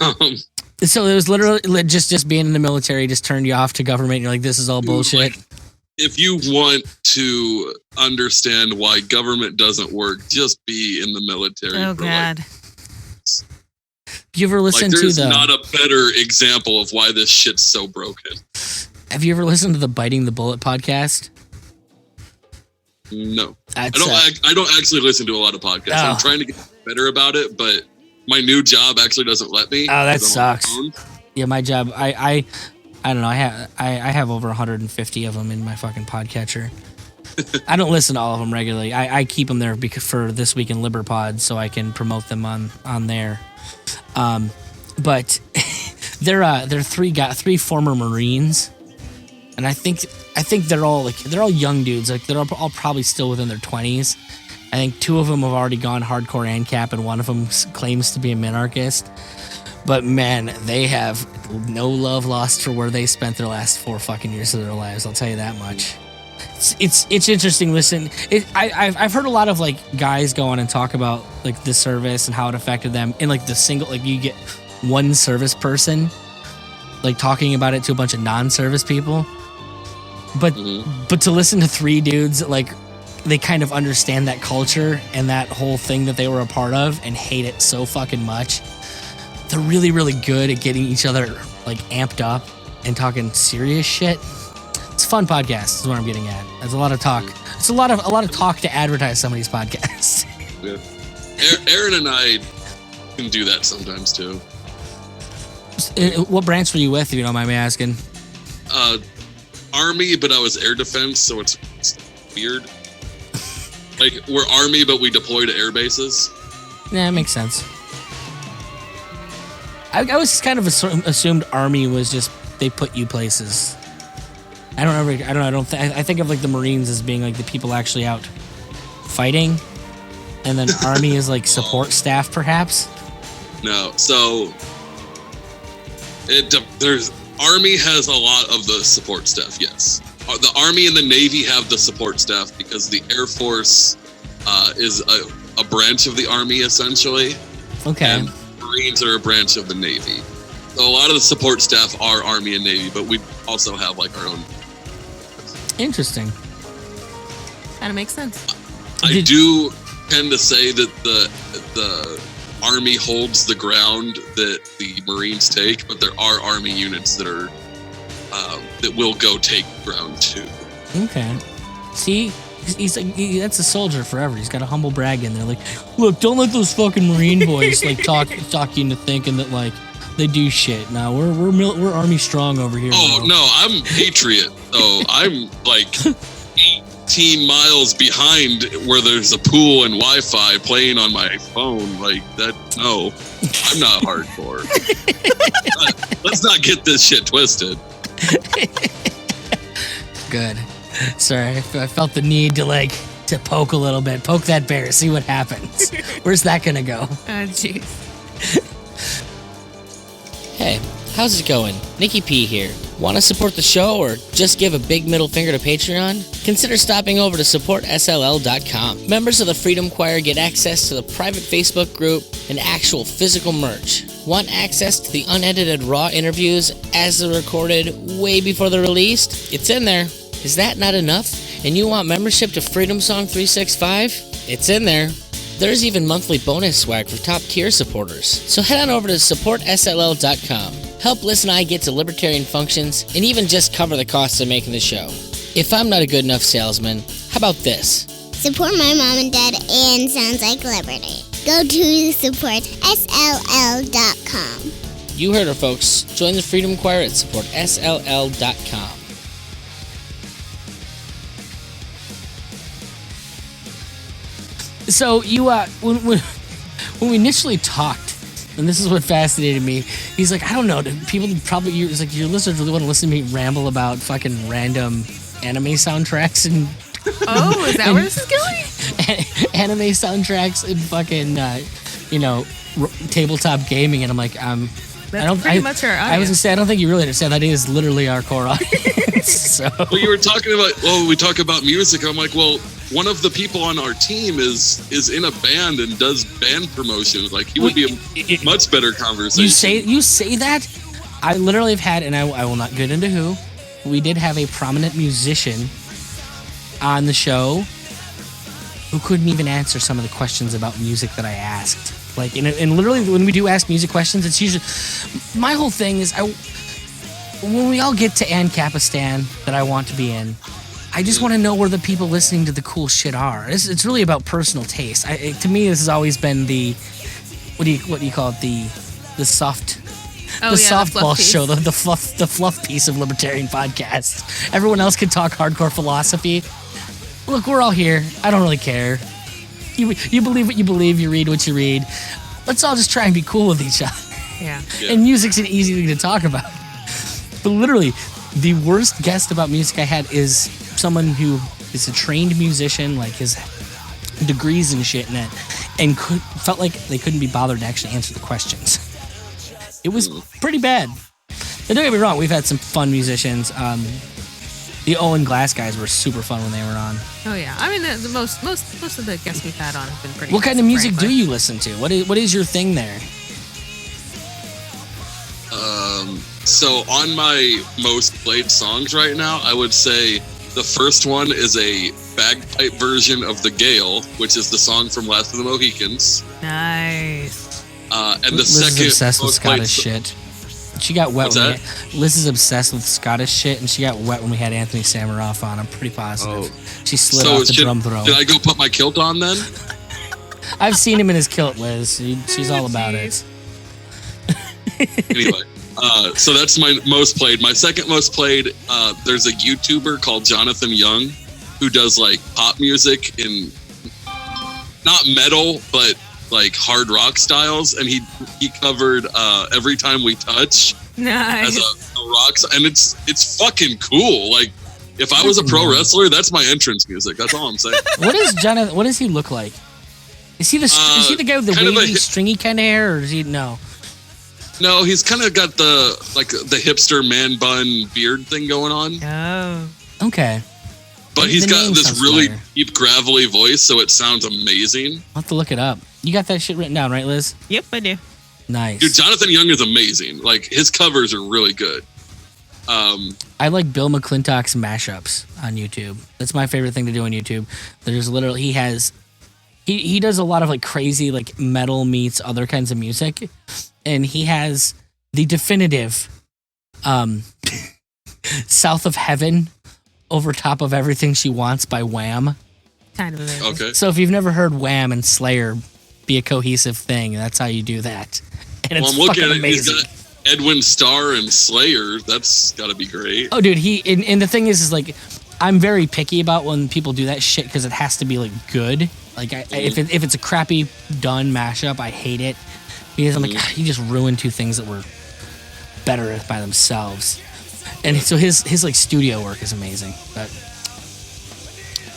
Um, So it was literally just being in the military just turned you off to government. You're like, this is all bullshit. if you want to understand why government doesn't work, just be in the military. Oh for God. Do you ever listen to there's the? not a better example of why this shit's so broken. Have you ever listened to the Biting the Bullet podcast? No, That's, I don't actually listen to a lot of podcasts. Oh. I'm trying to get better about it, but my new job actually doesn't let me. Oh, that 'cause I'm on my sucks. phone. Yeah, my job. I don't know. I have over 150 of them in my fucking podcatcher. I don't listen to all of them regularly. I keep them there because for This Week in LiberPod, so I can promote them on there. But they're three former Marines, and I think they're all young dudes. Like they're all probably still within their 20s. I think two of them have already gone hardcore ANCAP, and one of them claims to be a minarchist. But man, they have no love lost for where they spent their last 4 fucking years of their lives. I'll tell you that much. It's interesting. Listen, I've heard a lot of like guys go on and talk about like the service and how it affected them. In like the single, like you get one service person like talking about it to a bunch of non-service people. But but to listen to 3 dudes like they kind of understand that culture and that whole thing that they were a part of and hate it so fucking much. They're really, really good at getting each other like amped up and talking serious shit. It's a fun podcast is what I'm getting at. There's a lot of talk. It's a lot of talk to advertise somebody's podcast. Yeah. Aaron and I can do that sometimes too. What branch were you with, if you don't mind me asking? Army, but I was air defense, so it's weird. Like we're Army, but we deploy to air bases. Yeah, it makes sense. I was kind of assumed Army was just they put you places. I think of like the Marines as being like the people actually out fighting, and then Army is like support staff, perhaps. No, so there's Army has a lot of the support staff. Yes, the Army and the Navy have the support staff because the Air Force is a branch of the Army essentially. Okay. And Marines are a branch of the Navy. So a lot of the support staff are Army and Navy, but we also have like our own. Interesting. Kind of makes sense. I do tend to say that the Army holds the ground that the Marines take, but there are Army units that are that will go take ground too. Okay. See, he's like that's a soldier forever. He's got a humble brag in there. Like, look, don't let those fucking Marine boys like talk you into thinking that like They do shit. No, we're army strong over here. Oh bro. no, I'm Patriot. So I'm like 18 miles behind where there's a pool and Wi-Fi playing on my phone. Like that. No, I'm not hardcore. Let's not get this shit twisted. Good. Sorry, I felt the need to poke a little bit. Poke that bear. See what happens. Where's that gonna go? Oh, jeez. Hey, how's it going? Nikki P here. Want to support the show or just give a big middle finger to Patreon? Consider stopping over to supportsll.com. Members of the Freedom Choir get access to the private Facebook group and actual physical merch. Want access to the unedited raw interviews as they're recorded way before they're released? It's in there. Is that not enough? And you want membership to Freedom Song 365? It's in there. There's even monthly bonus swag for top tier supporters. So head on over to supportsll.com. Help Liz and I get to libertarian functions and even just cover the costs of making the show. If I'm not a good enough salesman, how about this? Support my mom and dad and Sounds Like Liberty. Go to supportsll.com. You heard her, folks. Join the Freedom Choir at supportsll.com. So you when we initially talked, and this is what fascinated me, he's like, I don't know, people probably, he's like, your listeners really want to listen to me ramble about fucking random anime soundtracks and Oh, is that where this is going? anime soundtracks and fucking tabletop gaming, and I'm like, That's pretty much our audience. I was gonna say, I don't think you really understand. That is literally our core audience. So Well, you were talking about, we talk about music. I'm like, well, one of the people on our team is in a band and does band promotions. Like, he would be a much better conversation. you say that. I literally have had, and I will not get into who. We did have a prominent musician on the show who couldn't even answer some of the questions about music that I asked. Like, and literally, when we do ask music questions, it's usually, my whole thing is, when we all get to Ancapistan that I want to be in, I just want to know where the people listening to the cool shit are. It's really about personal taste. To me, this has always been the, what do you call it, the soft. Oh, The yeah, softball fluff piece. show, the fluff piece of libertarian podcast. Everyone else can talk hardcore philosophy. Look, we're all here. I don't really care. You believe what you believe. You read what you read. Let's all just try and be cool with each other. Yeah. Yeah. And music's an easy thing to talk about. But literally, the worst guest about music I had is someone who is a trained musician, like his degrees and shit in it, and felt like they couldn't be bothered to actually answer the questions. It was pretty bad. But don't get me wrong, we've had some fun musicians. The Owen Glass guys were super fun when they were on. Oh yeah. I mean, the most of the guests we've had on have been pretty. What kind of nice, music do frankly. you listen to? What is your thing there? So on my most played songs right now, I would say the first one is a bagpipe version of The Gale, which is the song from Last of the Mohicans. Nice. And the Liz is second obsessed with most played Scottish shit. She got wet. What's Liz is obsessed with Scottish shit, and she got wet when we had Anthony Samaroff on. I'm pretty positive. She slid So off the should, drum throw. should I go put my kilt on then? I've seen him in his kilt, Liz. She's all about it. Anyway, so that's my most played. My second most played, there's a YouTuber called Jonathan Young who does like pop music in not metal, but like hard rock styles. And he covered Every Time We Touch Nice. as a rock, and it's fucking cool. Like, if I was a pro wrestler, that's my entrance music. That's all I'm saying. What is Jonathan? What does he look like? Is he the guy with the kind of wavy, a- stringy kind of hair, or is he no? No, he's kind of got the hipster man bun beard thing going on. Oh. Okay, But The he's got name this sounds really familiar. deep, gravelly voice, so it sounds amazing. I'll have to look it up. You got that shit written down, right, Liz? Yep, I do. Nice. Dude, Jonathan Young is amazing. Like, his covers are really good. I like Bill McClintock's mashups on YouTube. That's my favorite thing to do on YouTube. There's literally he does a lot of like crazy like metal meets other kinds of music, and he has the definitive South of Heaven over top of Everything She Wants by Wham. Kind of amazing. Okay. So if you've never heard Wham and Slayer be a cohesive thing, that's how you do that. And Well, it's I'm looking fucking at it. amazing. Edwin Starr and Slayer. That's got to be great. Oh, dude, and the thing is like, I'm very picky about when people do that shit because it has to be like good. Like, if it's a crappy done mashup, I hate it because I'm like, you just ruined two things that were better by themselves. And so his like studio work is amazing. But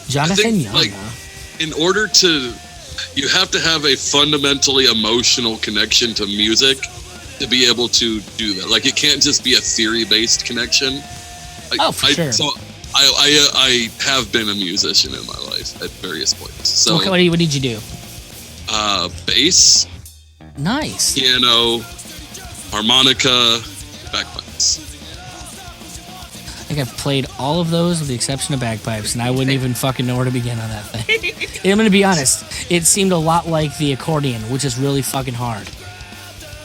Jonathan Young, like, in order to, you have to have a fundamentally emotional connection to music to be able to do that. Like, it can't just be a theory-based connection. Sure. So I have been a musician in my life at various points. So what did you do? Bass, Nice. piano, harmonica, bagpipes. I think I've played all of those with the exception of bagpipes, and I wouldn't even fucking know where to begin on that thing. I'm gonna be honest. It seemed a lot like the accordion, which is really fucking hard.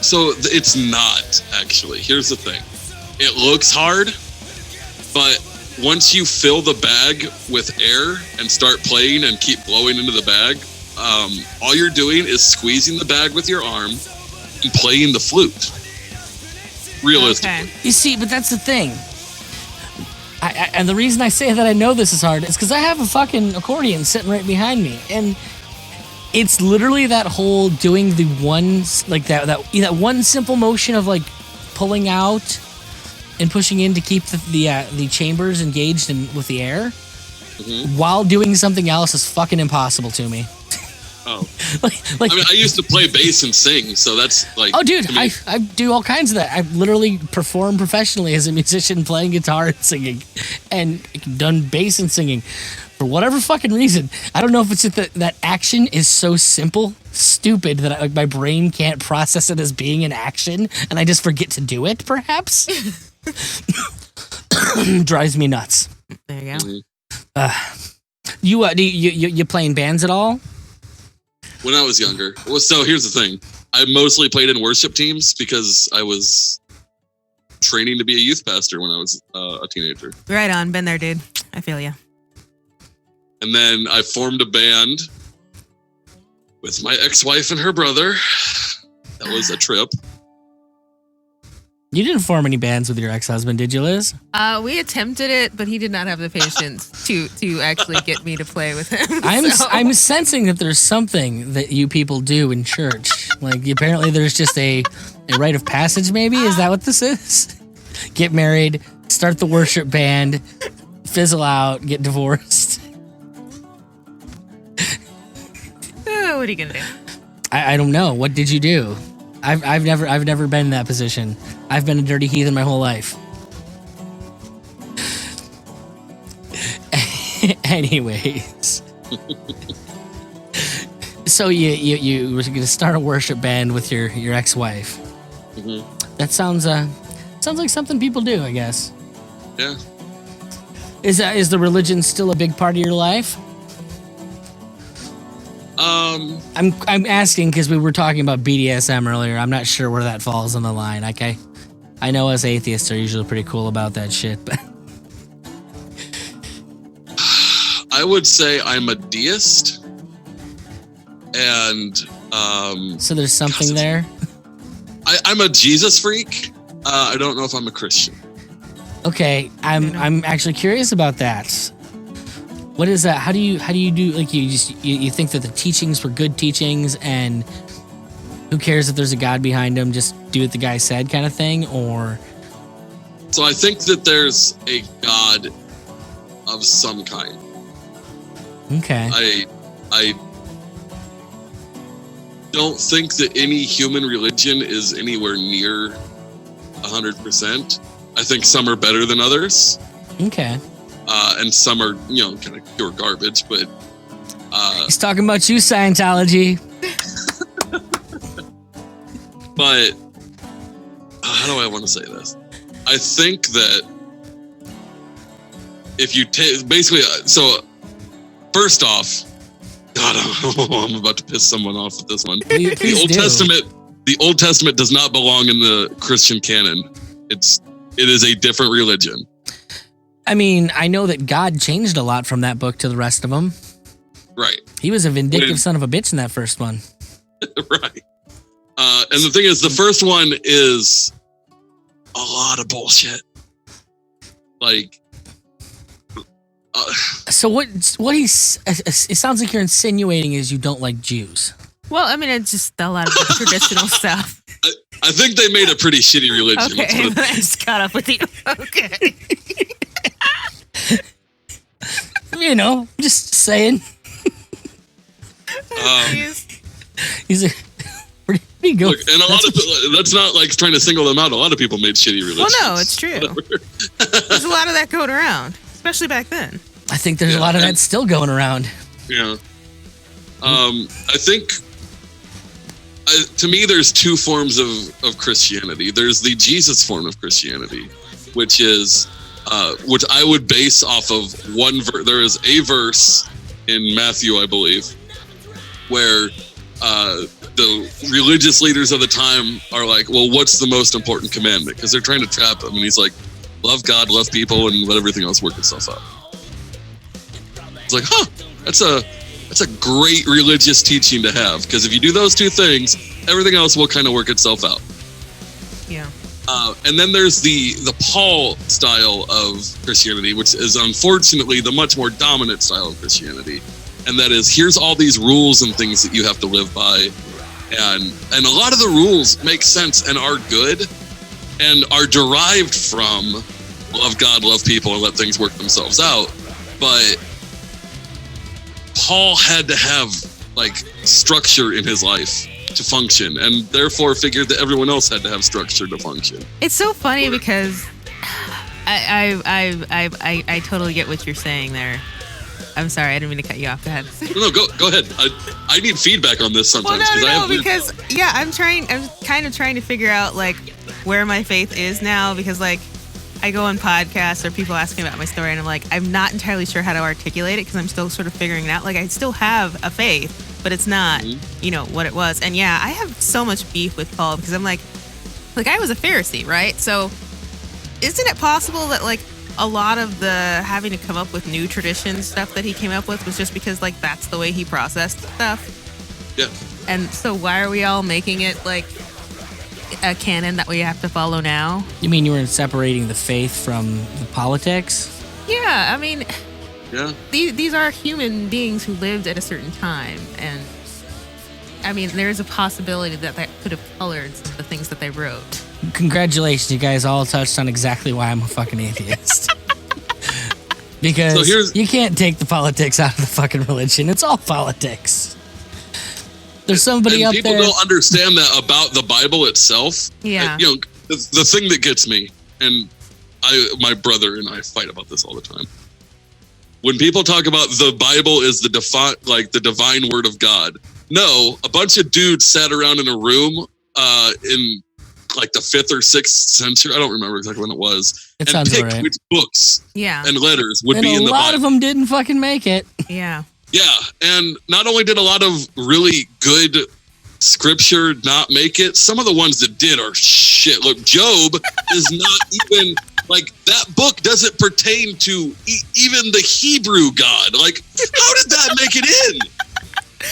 So it's not, actually. Here's the thing. It looks hard, but once you fill the bag with air and start playing and keep blowing into the bag, all you're doing is squeezing the bag with your arm and playing the flute. Realistically. Okay. You see, but that's the thing. And the reason I say that I know this is hard is because I have a fucking accordion sitting right behind me, and it's literally that whole doing the one like that one simple motion of like pulling out and pushing in to keep the chambers engaged with the air while doing something else is fucking impossible to me. Oh. like I mean, I used to play bass and sing, so that's like... Oh, dude, I do all kinds of that. I've literally performed professionally as a musician playing guitar and singing, and done bass and singing. For whatever fucking reason, I don't know if it's just that action is so simple, stupid, that my brain can't process it as being an action, and I just forget to do it, perhaps? Drives me nuts. There you go. Mm-hmm. You play in bands at all? When I was younger. Well, so here's the thing. I mostly played in worship teams because I was training to be a youth pastor when I was a teenager. Right on. Been there, dude. I feel you. And then I formed a band with my ex-wife and her brother. That was a trip. You didn't form any bands with your ex-husband, did you, Liz? We attempted it, but he did not have the patience to actually get me to play with him. I'm sensing that there's something that you people do in church. Like, apparently there's just a rite of passage, maybe? Is that what this is? Get married, start the worship band, fizzle out, get divorced. Oh, what are you gonna do? I don't know. What did you do? I've never been in that position. I've been a dirty heathen my whole life. Anyways. So you were gonna start a worship band with your ex-wife. Mm-hmm. That sounds like something people do, I guess. Yeah. Is the religion still a big part of your life? I'm asking because we were talking about BDSM earlier. I'm not sure where that falls on the line. Okay, I know us atheists are usually pretty cool about that shit, but I would say I'm a deist, and so there's something there. I'm a Jesus freak. I don't know if I'm a Christian. Okay, I'm actually curious about that. What is that? How do you do? Like, you think that the teachings were good teachings, and who cares if there's a God behind them? Just do what the guy said, kind of thing, or? So I think that there's a God of some kind. Okay. I don't think that any human religion is anywhere near 100%. I think some are better than others. Okay. And some are, kind of pure garbage, but... He's talking about you, Scientology. But, how do I want to say this? I think that if you take... Basically, so, first off... God, I'm about to piss someone off with this one. Please The Old Testament does not belong in the Christian canon. It is a different religion. I mean, I know that God changed a lot from that book to the rest of them. Right. He was a vindictive son of a bitch in that first one. Right. And the thing is, the first one is a lot of bullshit. Like, So what he's it sounds like you're insinuating is you don't like Jews. Well, I mean, it's just a lot of the traditional stuff. I think they made a pretty shitty religion. Okay, That's what I just caught up with you. Okay. You know, just saying. He's a where did he go? Look, and a lot of that's not like trying to single them out. A lot of people made shitty religions. Well, no, it's true. There's a lot of that going around, especially back then. I think there's a lot of that still going around. Yeah. I think, to me, there's two forms of Christianity. There's the Jesus form of Christianity, which is, which I would base off of one verse. There is a verse in Matthew, I believe, where the religious leaders of the time are like, well, what's the most important commandment? Because they're trying to trap him. And he's like, love God, love people, and let everything else work itself out. It's like, that's a great religious teaching to have, because if you do those two things, everything else will kind of work itself out. Yeah. And then there's the Paul style of Christianity, which is unfortunately the much more dominant style of Christianity. And that is, here's all these rules and things that you have to live by. And a lot of the rules make sense and are good and are derived from love God, love people, and let things work themselves out. But Paul had to have like structure in his life to function, and therefore figured that everyone else had to have structure to function. It's so funny because I totally get what you're saying there. I'm sorry, I didn't mean to cut you off. Go ahead. No, go ahead. I need feedback on this sometimes. Well, because I'm kind of trying to figure out like where my faith is now, because like I go on podcasts or people ask me about my story and I'm like, I'm not entirely sure how to articulate it because I'm still sort of figuring it out. Like I still have a faith, but it's not, what it was. And yeah, I have so much beef with Paul because I'm like I was a Pharisee, right? So isn't it possible that like a lot of the having to come up with new tradition stuff that he came up with was just because like that's the way he processed stuff? Yeah. And so why are we all making it like a canon that we have to follow now? You mean you were separating the faith from the politics? Yeah, I mean, yeah. These are human beings who lived at a certain time, and I mean, there's a possibility that could have colored some of the things that they wrote. Congratulations, you guys all touched on exactly why I'm a fucking atheist. Because you can't take the politics out of the fucking religion. It's all politics. There's somebody up there. People don't understand that about the Bible itself. Yeah. The thing that gets me, and my brother and I fight about this all the time. When people talk about the Bible is the divine word of God, no, a bunch of dudes sat around in a room in like the 5th or 6th century. I don't remember exactly when it was. It and sounds picked right. which books and letters would be in the Bible. A lot of them didn't fucking make it. Yeah. Yeah, and not only did a lot of really good scripture not make it, some of the ones that did are shit. Look, Job is not even, like, that book doesn't pertain to even the Hebrew God. Like, how did that make it in?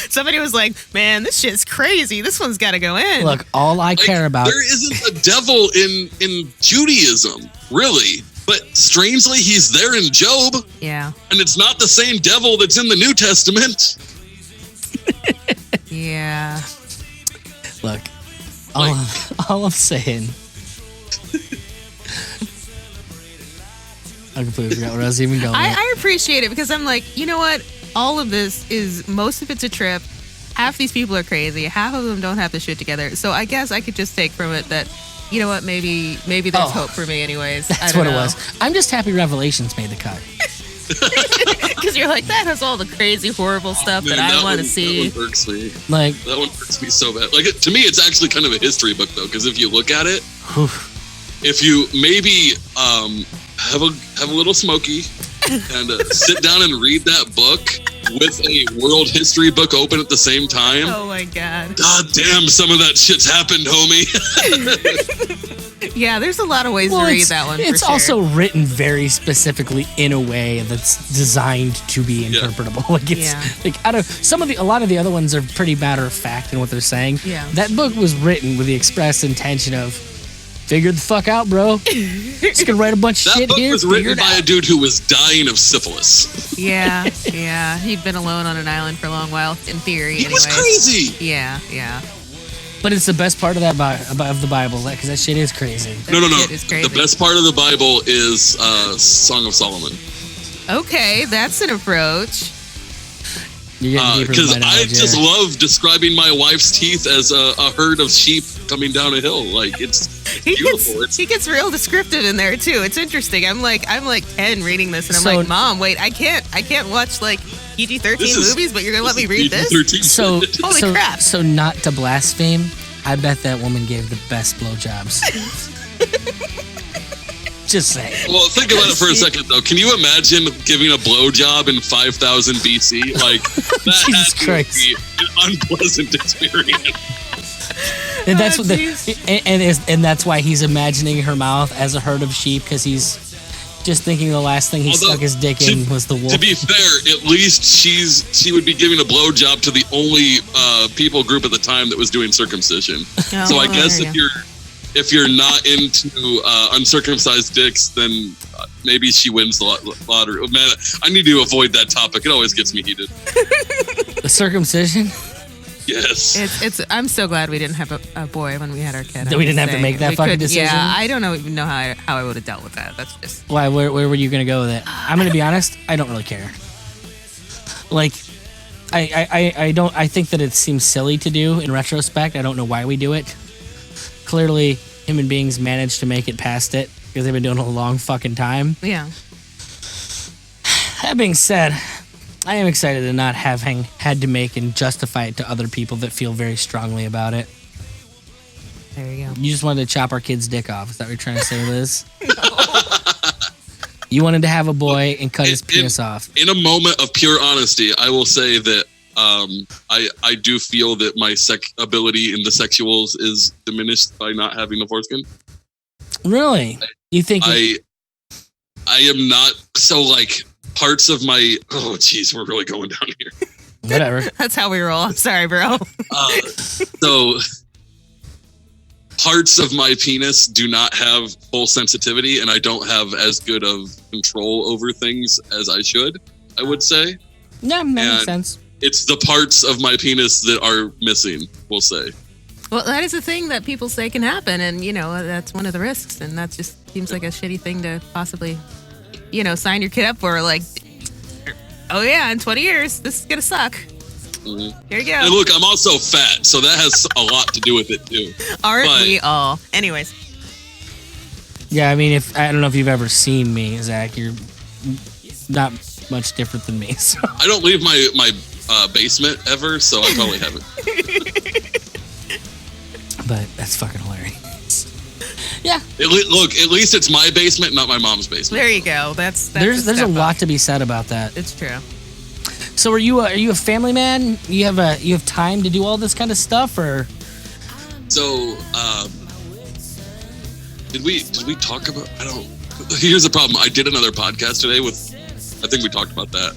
Somebody was like, man, this shit's crazy. This one's got to go in. Look, all I care about... There isn't a devil in Judaism, really. But strangely, he's there in Job. Yeah. And it's not the same devil that's in the New Testament. Yeah. Look, all I'm saying... I completely forgot where I was even going. I appreciate it because I'm like, you know what? All of this is, most of it's a trip. Half these people are crazy. Half of them don't have the shit together. So I guess I could just take from it that, you know what, maybe there's hope for me anyways. That's what it was. I'm just happy Revelations made the cut. Because you're like, that has all the crazy, horrible stuff that I want to see. That one irks me. Like, that one irks me so bad. Like, to me, it's actually kind of a history book, though, because if you look at it, if you maybe have a little smoky and sit down and read that book with a world history book open at the same time. Oh my god. God damn, some of that shit's happened, homie. Yeah, there's a lot of ways to read that one. It's also written very specifically in a way that's designed to be interpretable. Like it's like a lot of the other ones are pretty matter of fact in what they're saying. Yeah. That book was written with the express intention of Figure the fuck out, bro. Just gonna write a bunch of That shit book here. was Figure written it by a out. dude who was dying of syphilis. Yeah, yeah. He'd been alone on an island for a long while, in theory. He was anyway. crazy. Yeah, yeah. But it's the best part of that of the Bible, because that shit is crazy. No. Shit is crazy. The best part of the Bible is Song of Solomon. Okay, that's an approach. You're getting deeper Because than my I knowledge, just yeah. love describing my wife's teeth as a herd of sheep coming down a hill. Like it's beautiful. He gets real descriptive in there too. It's interesting. I'm like 10 reading this, and I'm So- like, Mom, wait, I can't watch like PG-13 This is- movies, but you're gonna let me read this? PG-13 So, shit. Holy so, crap. so not to blaspheme, I bet that woman gave the best blowjobs. Just saying. Well, think about it for a second, though. Can you imagine giving a blowjob in 5000 BC? Like, that Jesus had to Christ. be an unpleasant experience. And that's what jeez. and that's why he's imagining her mouth as a herd of sheep, because he's just thinking the last thing he Although, stuck his dick in was the wolf. To be fair, at least she would be giving a blowjob to the only people group at the time that was doing circumcision. Oh, So I well, guess there you if you're not into uncircumcised dicks, then maybe she wins the lottery. Oh, man, I need to avoid that topic. It always gets me heated. The circumcision? Yes. It's. I'm so glad we didn't have a boy when we had our kid. That we didn't have to make that fucking decision? Yeah, I don't even know how I would have dealt with that. That's just. Why? Where were you gonna go with it? I'm gonna be honest. I don't really care. Like, I don't. I think that it seems silly to do in retrospect. I don't know why we do it. Clearly, human beings managed to make it past it because they've been doing it a long fucking time. Yeah. That being said, I am excited to not having had to make and justify it to other people that feel very strongly about it. There you go. You just wanted to chop our kid's dick off. Is that what you're trying to say, Liz? You wanted to have a boy and cut his penis off. In a moment of pure honesty, I will say that I do feel that my ability in the sexuals is diminished by not having a foreskin. Really? You think? I am not so like parts of my. Oh, geez, we're really going down here. Whatever. That's how we roll. I'm sorry, bro. So parts of my penis do not have full sensitivity, and I don't have as good of control over things as I should, I would say. Yeah, that makes And- sense. It's the parts of my penis that are missing, we'll say. Well, that is a thing that people say can happen, and that's one of the risks, and that just seems like a shitty thing to possibly, sign your kid up for. Like, oh yeah, in 20 years, this is gonna suck. Mhm. Here you And go. look, I'm also fat, so that has a lot to do with it too. Aren't but- we all? Anyways, Yeah, I mean, I don't know if you've ever seen me, Zach. You're not much different than me. So I don't leave my basement ever, so I probably haven't. but that's fucking hilarious. Yeah, Look, at least it's my basement, not my mom's basement. there you go. That's there's a step lot up. to be said about that. It's true. So are you a family man? You have time to do all this kind of stuff, or So, did we talk about? I don't. Here's the problem. I did another podcast today with. I think we talked about that,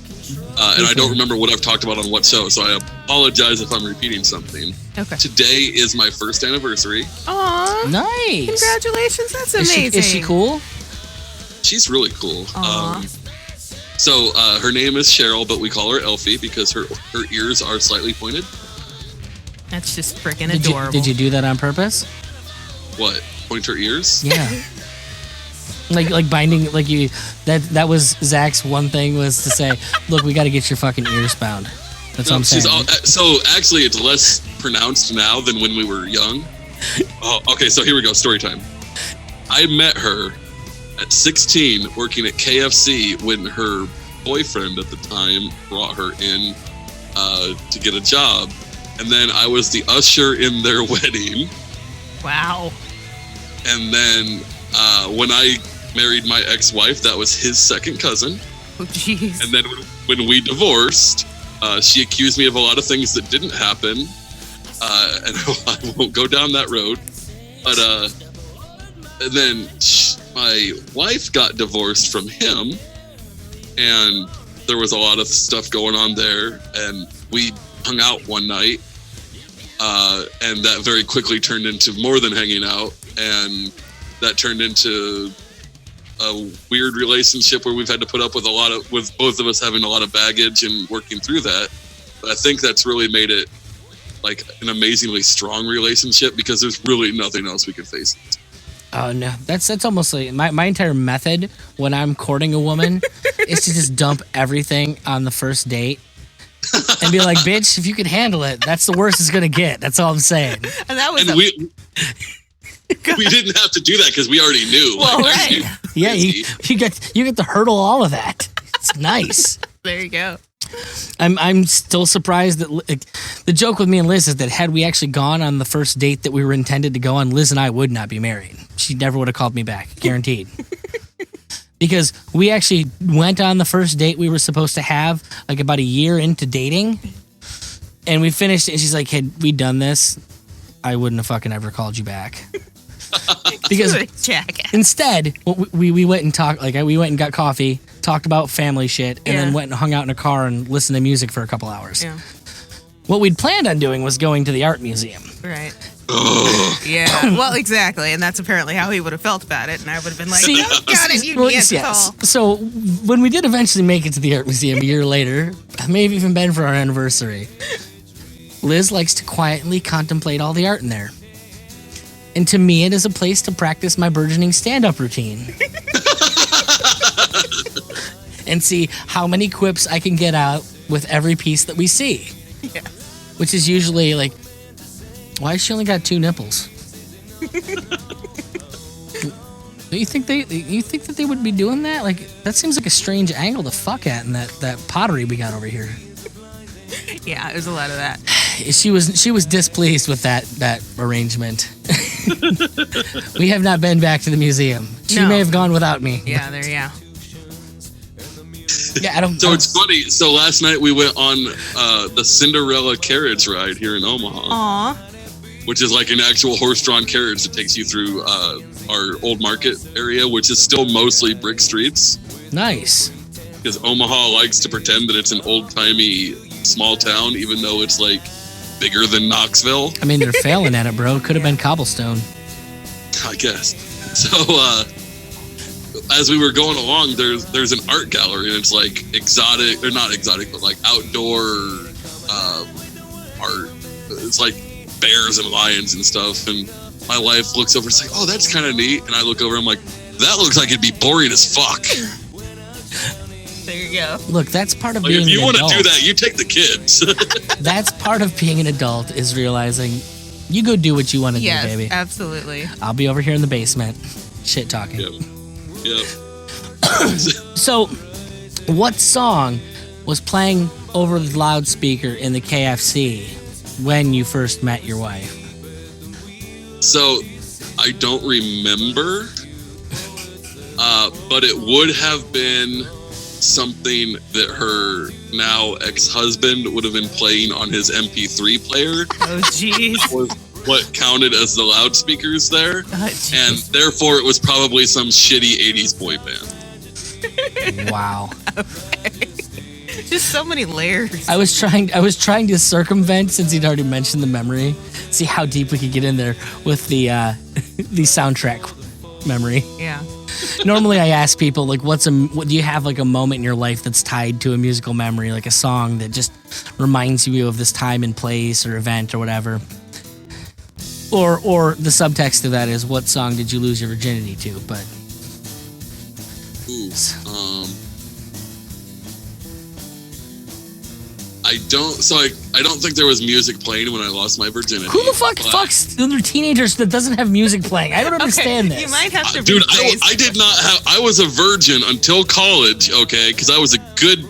and I don't remember what I've talked about on what show. So I apologize if I'm repeating something. Okay. Today is my first anniversary. Aw, nice? congratulations. That's Is amazing. she cool? She's really cool. Aw. So her name is Cheryl, but we call her Elfie because her ears are slightly pointed. That's just freaking Did you, adorable. did you do that on purpose? What? Point her ears? Yeah. like binding, like you. That was Zach's one thing, was to say, look, we got to get your fucking ears bound. That's what I'm saying. So actually, it's less pronounced now than when we were young. Oh, okay. So here we go. Story time. I met her at 16 working at KFC when her boyfriend at the time brought her in to get a job. And then I was the usher in their wedding. Wow. And then when I married my ex-wife, that was his second cousin. Oh, jeez. And then when we divorced, she accused me of a lot of things that didn't happen. And I won't go down that road. But and then my wife got divorced from him. And there was a lot of stuff going on there. And we hung out one night. And that very quickly turned into more than hanging out. And that turned into a weird relationship where we've had to put up with with both of us having a lot of baggage and working through that. But I think that's really made it like an amazingly strong relationship because there's really nothing else we could face. Oh no, that's almost like my entire method when I'm courting a woman is to just dump everything on the first date and be like, bitch, if you can handle it, that's the worst it's gonna get. That's all I'm saying. And that was And we didn't have to do that because we already knew. Well, like, right. Yeah, you get to hurdle all of that. It's nice. there you go. I'm still surprised that the joke with me and Liz is that had we actually gone on the first date that we were intended to go on, Liz and I would not be married. She never would have called me back, guaranteed. Because we actually went on the first date we were supposed to have like about a year into dating, and we finished, and she's like, "Had we done this, I wouldn't have fucking ever called you back." Because Jackass. instead, we went and talked, like we went and got coffee, talked about family shit, and then Yeah. went and hung out in a car and listened to music for a couple hours. Yeah. What we'd planned on doing was going to the art museum. Right. Ugh. Yeah. Well, exactly. And that's apparently how he would have felt about it. And I would have been like, See, oh, got it. You well, can't yes. call. So when we did eventually make it to the art museum a year later, it may have even been for our anniversary, Liz likes to quietly contemplate all the art in there. And to me, it is a place to practice my burgeoning stand-up routine. And see how many quips I can get out with every piece that we see. Yeah. Which is usually like, why has she only got 2 nipples? Do you think that they would be doing that? Like, that seems like a strange angle to fuck at in that pottery we got over here. Yeah, there's a lot of that. She was displeased with that arrangement. We have not been back to the museum. She No. may have gone without me. Yeah, there, yeah. Yeah, I don't. So it's funny. So last night we went on the Cinderella carriage ride here in Omaha, Aw. which is like an actual horse-drawn carriage that takes you through our old market area, which is still mostly brick streets. Nice. Because Omaha likes to pretend that it's an old-timey small town, even though it's like bigger than Knoxville, I mean, they're failing at it, bro. Could have been cobblestone. I guess. So as we were going along, there's an art gallery, and it's like exotic, or not exotic, but like outdoor art. It's like bears and lions and stuff. And my wife looks over, it's like, oh, that's kind of neat. And I look over, I'm like, that looks like it'd be boring as fuck. There you go. Look, that's part of Like, being if you an want to adult. do that, you take the kids. That's part of being an adult, is realizing you go do what you want to Yes, do, baby. absolutely. I'll be over here in the basement, shit talking. Yep. Yep. So, what song was playing over the loudspeaker in the KFC when you first met your wife? So I don't remember, but it would have been something that her now ex-husband would have been playing on his MP3 player. Oh, jeez. Was what counted as the loudspeakers there, Oh, jeez. and therefore it was probably some shitty 80s boy band. Wow. Just so many layers. I was trying to circumvent, since he'd already mentioned the memory, see how deep we could get in there with the the soundtrack memory. Yeah. Normally I ask people, like, what do you have like a moment in your life that's tied to a musical memory, like a song that just reminds you of this time and place or event or whatever? Or the subtext of that is, what song did you lose your virginity to? But Ooh, I don't think there was music playing when I lost my virginity. who the fuck but- fucks other teenagers that doesn't have music playing? I don't understand Okay, this. you might have to Dude, rephrase I did not have. I was a virgin until college, okay, because I was a good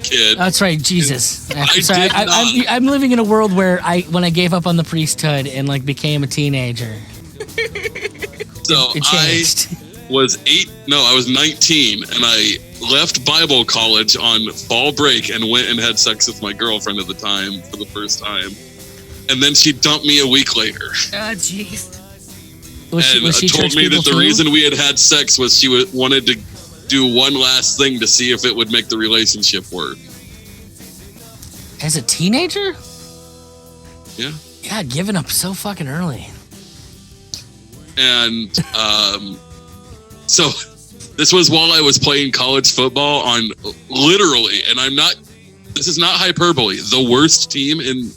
kid. That's right, Jesus. I'm I sorry. did not. I'm living in a world where when I gave up on the priesthood and like became a teenager, So it I changed. was 19, and I left Bible college on fall break and went and had sex with my girlfriend at the time for the first time. And then she dumped me a week later, Oh, jeez. Was she told church me people that the too? reason we had sex was she wanted to do one last thing to see if it would make the relationship work. As a teenager? Yeah. Yeah, giving up so fucking early. And so this was while I was playing college football on literally, and this is not hyperbole, the worst team in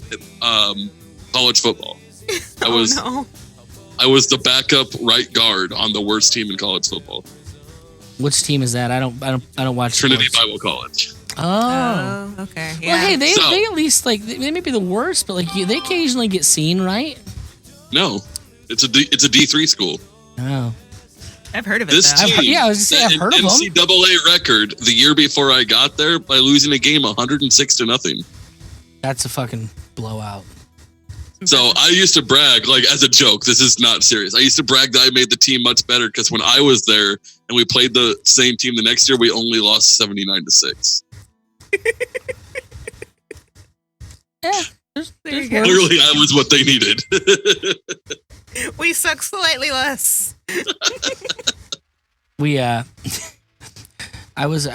college football. I was the backup right guard on the worst team in college football. Which team is that? I don't watch Trinity sports. Bible College. Oh. Okay. Well, Yeah. hey, they at least like they may be the worst, but like they occasionally get seen, right? No, it's a D3 school. Oh. I've heard of it. This though. team, I was gonna say I've heard of them. NCAA record the year before I got there by losing a game 106-0. That's a fucking blowout. So I used to brag, like as a joke, this is not serious. I used to brag that I made the team much better because when I was there and we played the same team the next year, we only lost 79-6. Yeah. There you go. Clearly, I was what they needed. We suck slightly less. We I also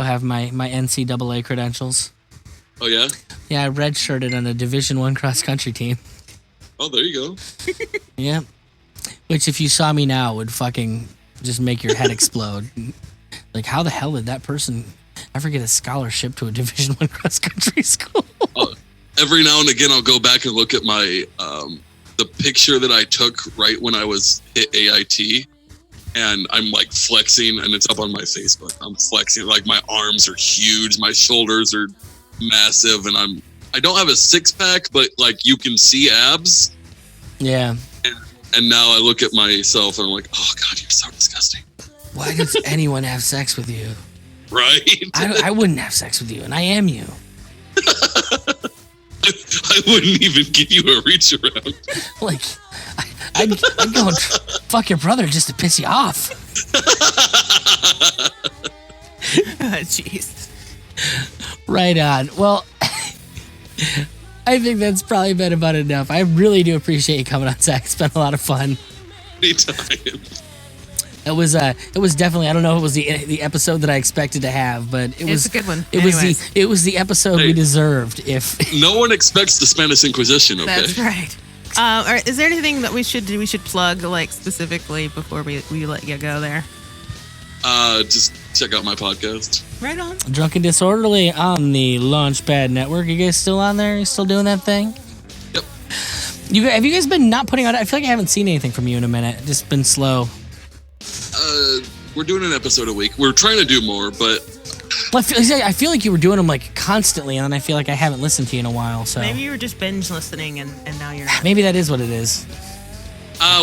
have my NCAA credentials. Oh yeah? Yeah, I redshirted on a Division I cross country team. Oh, there you go. Yeah. Which if you saw me now would fucking just make your head explode. Like how the hell did that person ever get a scholarship to a Division I cross country school? Every now and again, I'll go back and look at my the picture that I took right when I was hit AIT, and I'm like flexing, and it's up on my Facebook. I'm flexing, like my arms are huge, my shoulders are massive, and I don't have a six pack, but like you can see abs. Yeah. And now I look at myself and I'm like, oh God, you're so disgusting. Why does anyone have sex with you? Right? I wouldn't have sex with you, and I am you. I wouldn't even give you a reach around. Like, I'd go and fuck your brother just to piss you off. Jeez. Right on. Well, I think that's probably been about enough. I really do appreciate you coming on, Zach. It's been a lot of fun. Anytime. It was definitely, I don't know if it was the episode that I expected to have, but it was a good one. It was the episode we deserved. If No one expects the Spanish Inquisition, okay? That's right. All right. Is there anything that we should plug like specifically before we let you go there? Just check out my podcast. Right on. Drunk and Disorderly on the Launchpad Network. You guys still on there? You still doing that thing? Yep. Have you guys been not putting out? I feel like I haven't seen anything from you in a minute. Just been slow. We're doing an episode a week. We're trying to do more, but Well, I feel like you were doing them like constantly, and then I feel like I haven't listened to you in a while. So Maybe you were just binge listening and now you're. maybe that is what it is.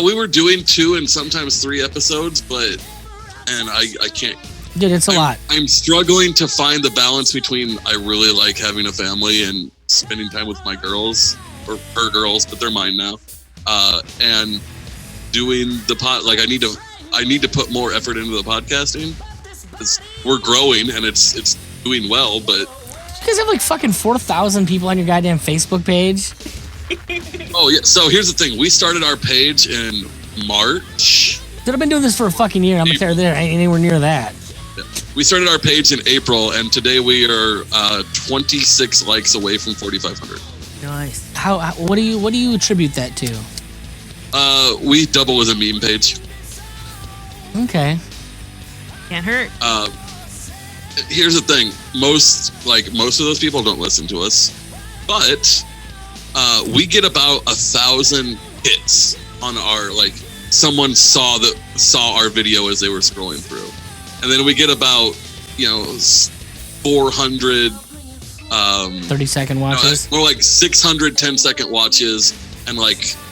we were doing 2 and sometimes 3 episodes, and I can't. Dude, it's a lot. I'm struggling to find the balance between I really like having a family and spending time with my girls, or her girls, but they're mine now, and doing the pod. Like I need to put more effort into the podcasting because we're growing and it's doing well. But You guys have like fucking 4,000 people on your goddamn Facebook page. oh yeah, so here's the thing: we started our page in March. Dude, I've been doing this for a fucking year. I'm there. I ain't anywhere near that. We started our page in April, and today we are 26 likes away from 4,500. Nice. How? What do you attribute that to? We double as a meme page. Okay. Can't hurt. Here's the thing: most of those people don't listen to us, but we get about 1,000 hits on our someone saw our video as they were scrolling through, and then we get about 400 30-second watches. more like 600 10-second watches, and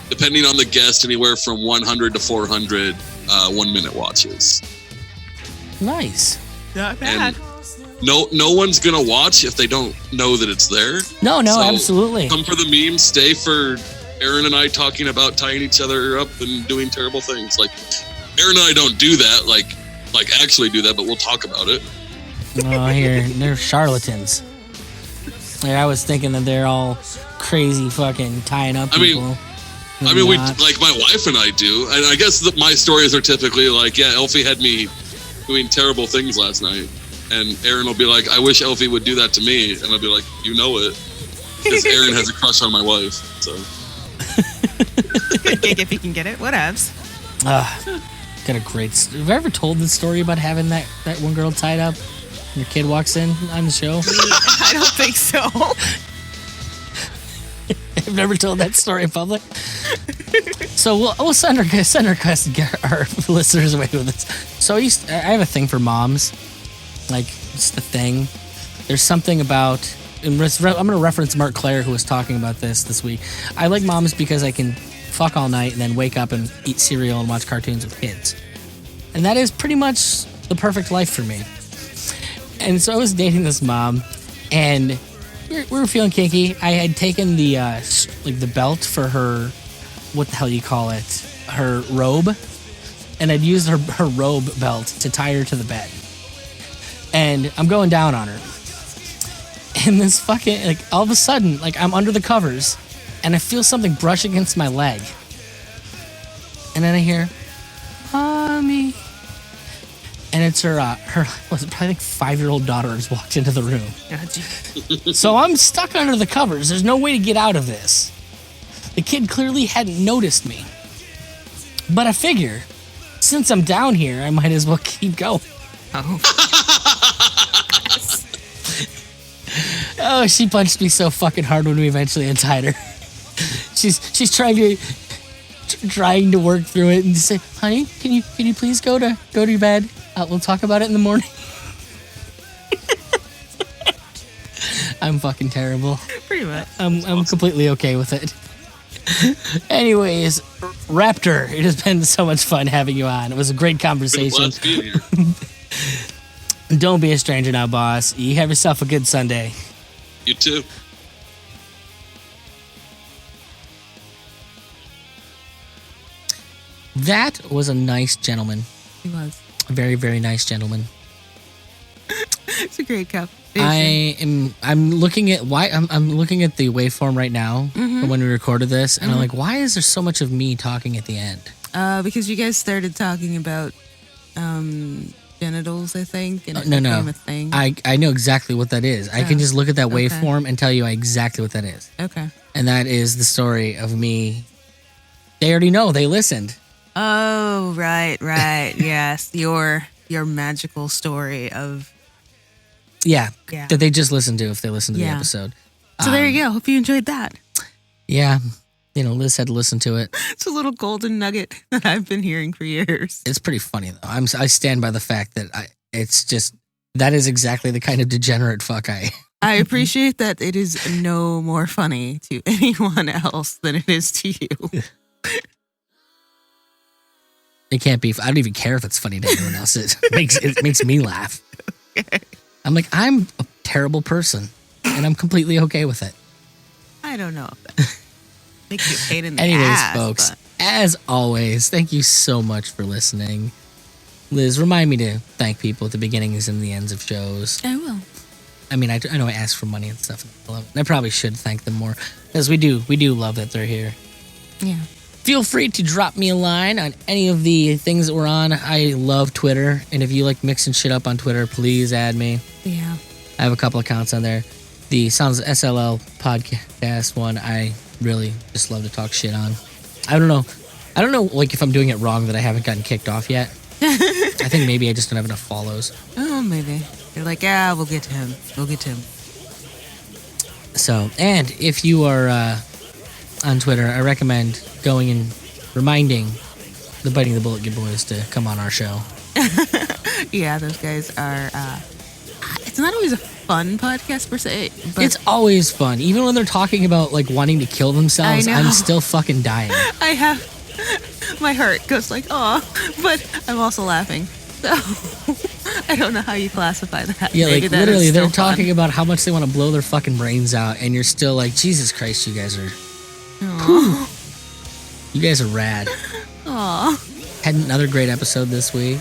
depending on the guest, anywhere from 100 to 400 1-minute watches. Nice. Not bad. No one's gonna watch if they don't know that it's there. No, So, absolutely. Come for the memes, stay for Aaron and I talking about tying each other up and doing terrible things. Aaron and I don't do that, actually do that, but we'll talk about it. Oh, here they're charlatans. I was thinking that they're all crazy fucking tying up people. We my wife and I do, and I guess my stories are typically Elfie had me doing terrible things last night, and Aaron will be like, I wish Elfie would do that to me, and I'll be like, you know it, because Aaron has a crush on my wife, so. Good gig if you can get it. Whatevs. Got a great. Have I ever told this story about having that one girl tied up? And your kid walks in on the show. I don't think so. I've never told that story in public. So we'll send our request and get our listeners away with this. So I have a thing for moms. Like, it's the thing. There's something about. I'm going to reference Mark Claire, who was talking about this week. I like moms because I can fuck all night and then wake up and eat cereal and watch cartoons with kids. And that is pretty much the perfect life for me. And so I was dating this mom, and we were feeling kinky. I had taken the belt for her, what the hell you call it, her robe, and I'd used her robe belt to tie her to the bed. And I'm going down on her. And this fucking, like, all of a sudden, like, I'm under the covers, and I feel something brush against my leg. And then I hear, Mommy. And it's her was it probably like 5-year-old daughter has walked into the room. So I'm stuck under the covers. There's no way to get out of this. The kid clearly hadn't noticed me. But I figure, since I'm down here, I might as well keep going. Oh, she punched me so fucking hard when we eventually untied her. She's trying to work through it and say, honey, can you please go to your bed? We'll talk about it in the morning. I'm fucking terrible. Pretty much. I'm completely okay with it. Anyways, Raptor, it has been so much fun having you on. It was a great conversation. It's been a blast being here. Don't be a stranger now, boss. You have yourself a good Sunday. You too. That was a nice gentleman. He was. A very, very nice gentleman. It's a great conversation. I'm looking at I'm looking at the waveform right now from when we recorded this, and I'm like, why is there so much of me talking at the end? Because you guys started talking about genitals, I think, and it No. became a thing. I know exactly what that is. I can just look at that waveform and tell you exactly what that is. Okay. And that is the story of me. They already know. They listened. Oh, right. Yes, your magical story of. Yeah. Yeah. That they just listened to if they listened to the Yeah. episode. So there you go. Hope you enjoyed that. Yeah. Liz had to listen to it. It's a little golden nugget that I've been hearing for years. It's pretty funny though. I stand by the fact that that is exactly the kind of degenerate fuck I am. I appreciate that it is no more funny to anyone else than it is to you. It can't be. I don't even care if it's funny to anyone else. It makes me laugh. Okay. I'm like, I'm a terrible person, and I'm completely okay with it. I don't know if that makes you a pain in the Anyways, ass. folks, But as always, thank you so much for listening. Liz, remind me to thank people at the beginnings and the ends of shows. I will. I mean, I know I ask for money and stuff. And I probably should thank them more, because we do love that they're here. Yeah. Feel free to drop me a line on any of the things that we're on. I love Twitter, and if you like mixing shit up on Twitter, please add me. Yeah. I have a couple accounts on there. The Sounds SLL podcast one, I really just love to talk shit on. I don't know, like, if I'm doing it wrong that I haven't gotten kicked off yet. I think maybe I just don't have enough follows. Oh, maybe. You're like, we'll get to him. So, and if you are on Twitter, I recommend going and reminding the Biting the Bullet Good Boys to come on our show. Yeah, those guys are. It's not always a fun podcast per se, but It's always fun. Even when they're talking about, like, wanting to kill themselves, I know. I'm still fucking dying. I have my heart goes like, but I'm also laughing. So I don't know how you classify that. Yeah, Maybe like, that is literally, they're still fun. talking about how much they want to blow their fucking brains out, and you're still like, Jesus Christ, you guys are... You guys are rad. Aw. Had another great episode this week.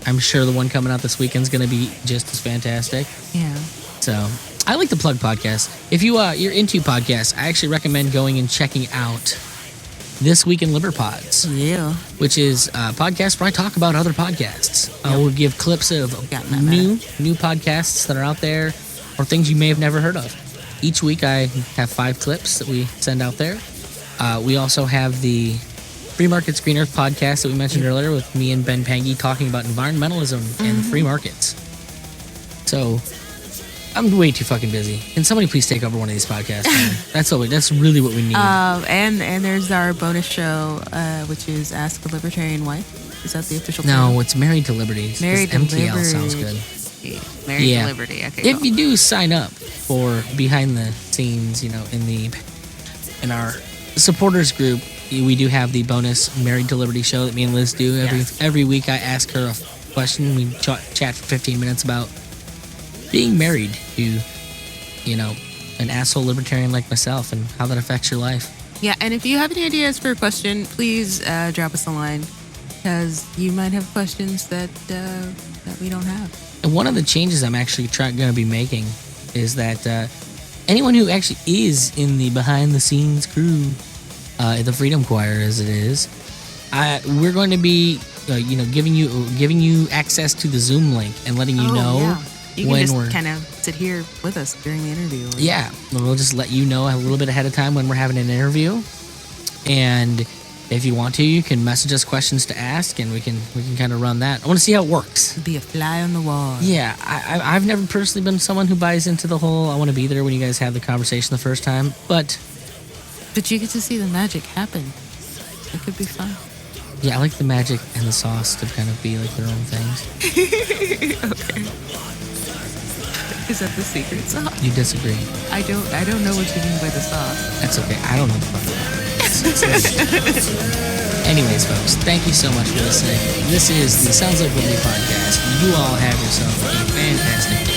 I'm sure the one coming out this weekend's going to be just as fantastic. Yeah. So, I like the Plug podcast. If you're into podcasts, I actually recommend going and checking out This Week in Liberpods, Yeah. which is a podcast where I talk about other podcasts. I will give clips of Gotten that new podcasts that are out there, or things you may have never heard of. Each week I have 5 clips that we send out there. We also have the Free Markets Green Earth podcast that we mentioned earlier with me and Ben Pangy talking about environmentalism and free markets. So, I'm way too fucking busy. Can somebody please take over one of these podcasts, man? That's really what we need. And there's our bonus show, which is Ask a Libertarian Wife. Is that the official No, title? it's Married to Liberty. Married to MTL Liberty. sounds good. Married Yeah. to Liberty. Okay, If cool. you do sign up for behind the scenes, in our supporters group, we do have the bonus Married to Liberty show that me and Liz do every week. I ask her a question. We chat for 15 minutes about being married to, an asshole libertarian like myself and how that affects your life. Yeah, and if you have any ideas for a question, please drop us a line, because you might have questions that we don't have. And one of the changes I'm actually going to be making is that anyone who actually is in the behind the scenes crew, the Freedom Choir as it is, we're going to be, giving you access to the Zoom link and letting you know Yeah. You can when just we're kind of sit here with us during the interview. Yeah, we'll just let you know a little bit ahead of time when we're having an interview, and if you want to, you can message us questions to ask, and we can kind of run that. I want to see how it works. Be a fly on the wall. Yeah, I've never personally been someone who buys into the whole I want to be there when you guys have the conversation the first time, but you get to see the magic happen. It could be fun. yeah, I like the magic and the sauce to kind of be like their own things. Okay. Is that the secret sauce? You disagree? I don't know what you mean by the sauce. That's okay. I don't know the fuck. Anyways, folks, thank you so much for listening. This is the Sounds Like Liberty podcast. You all have yourself a fantastic day.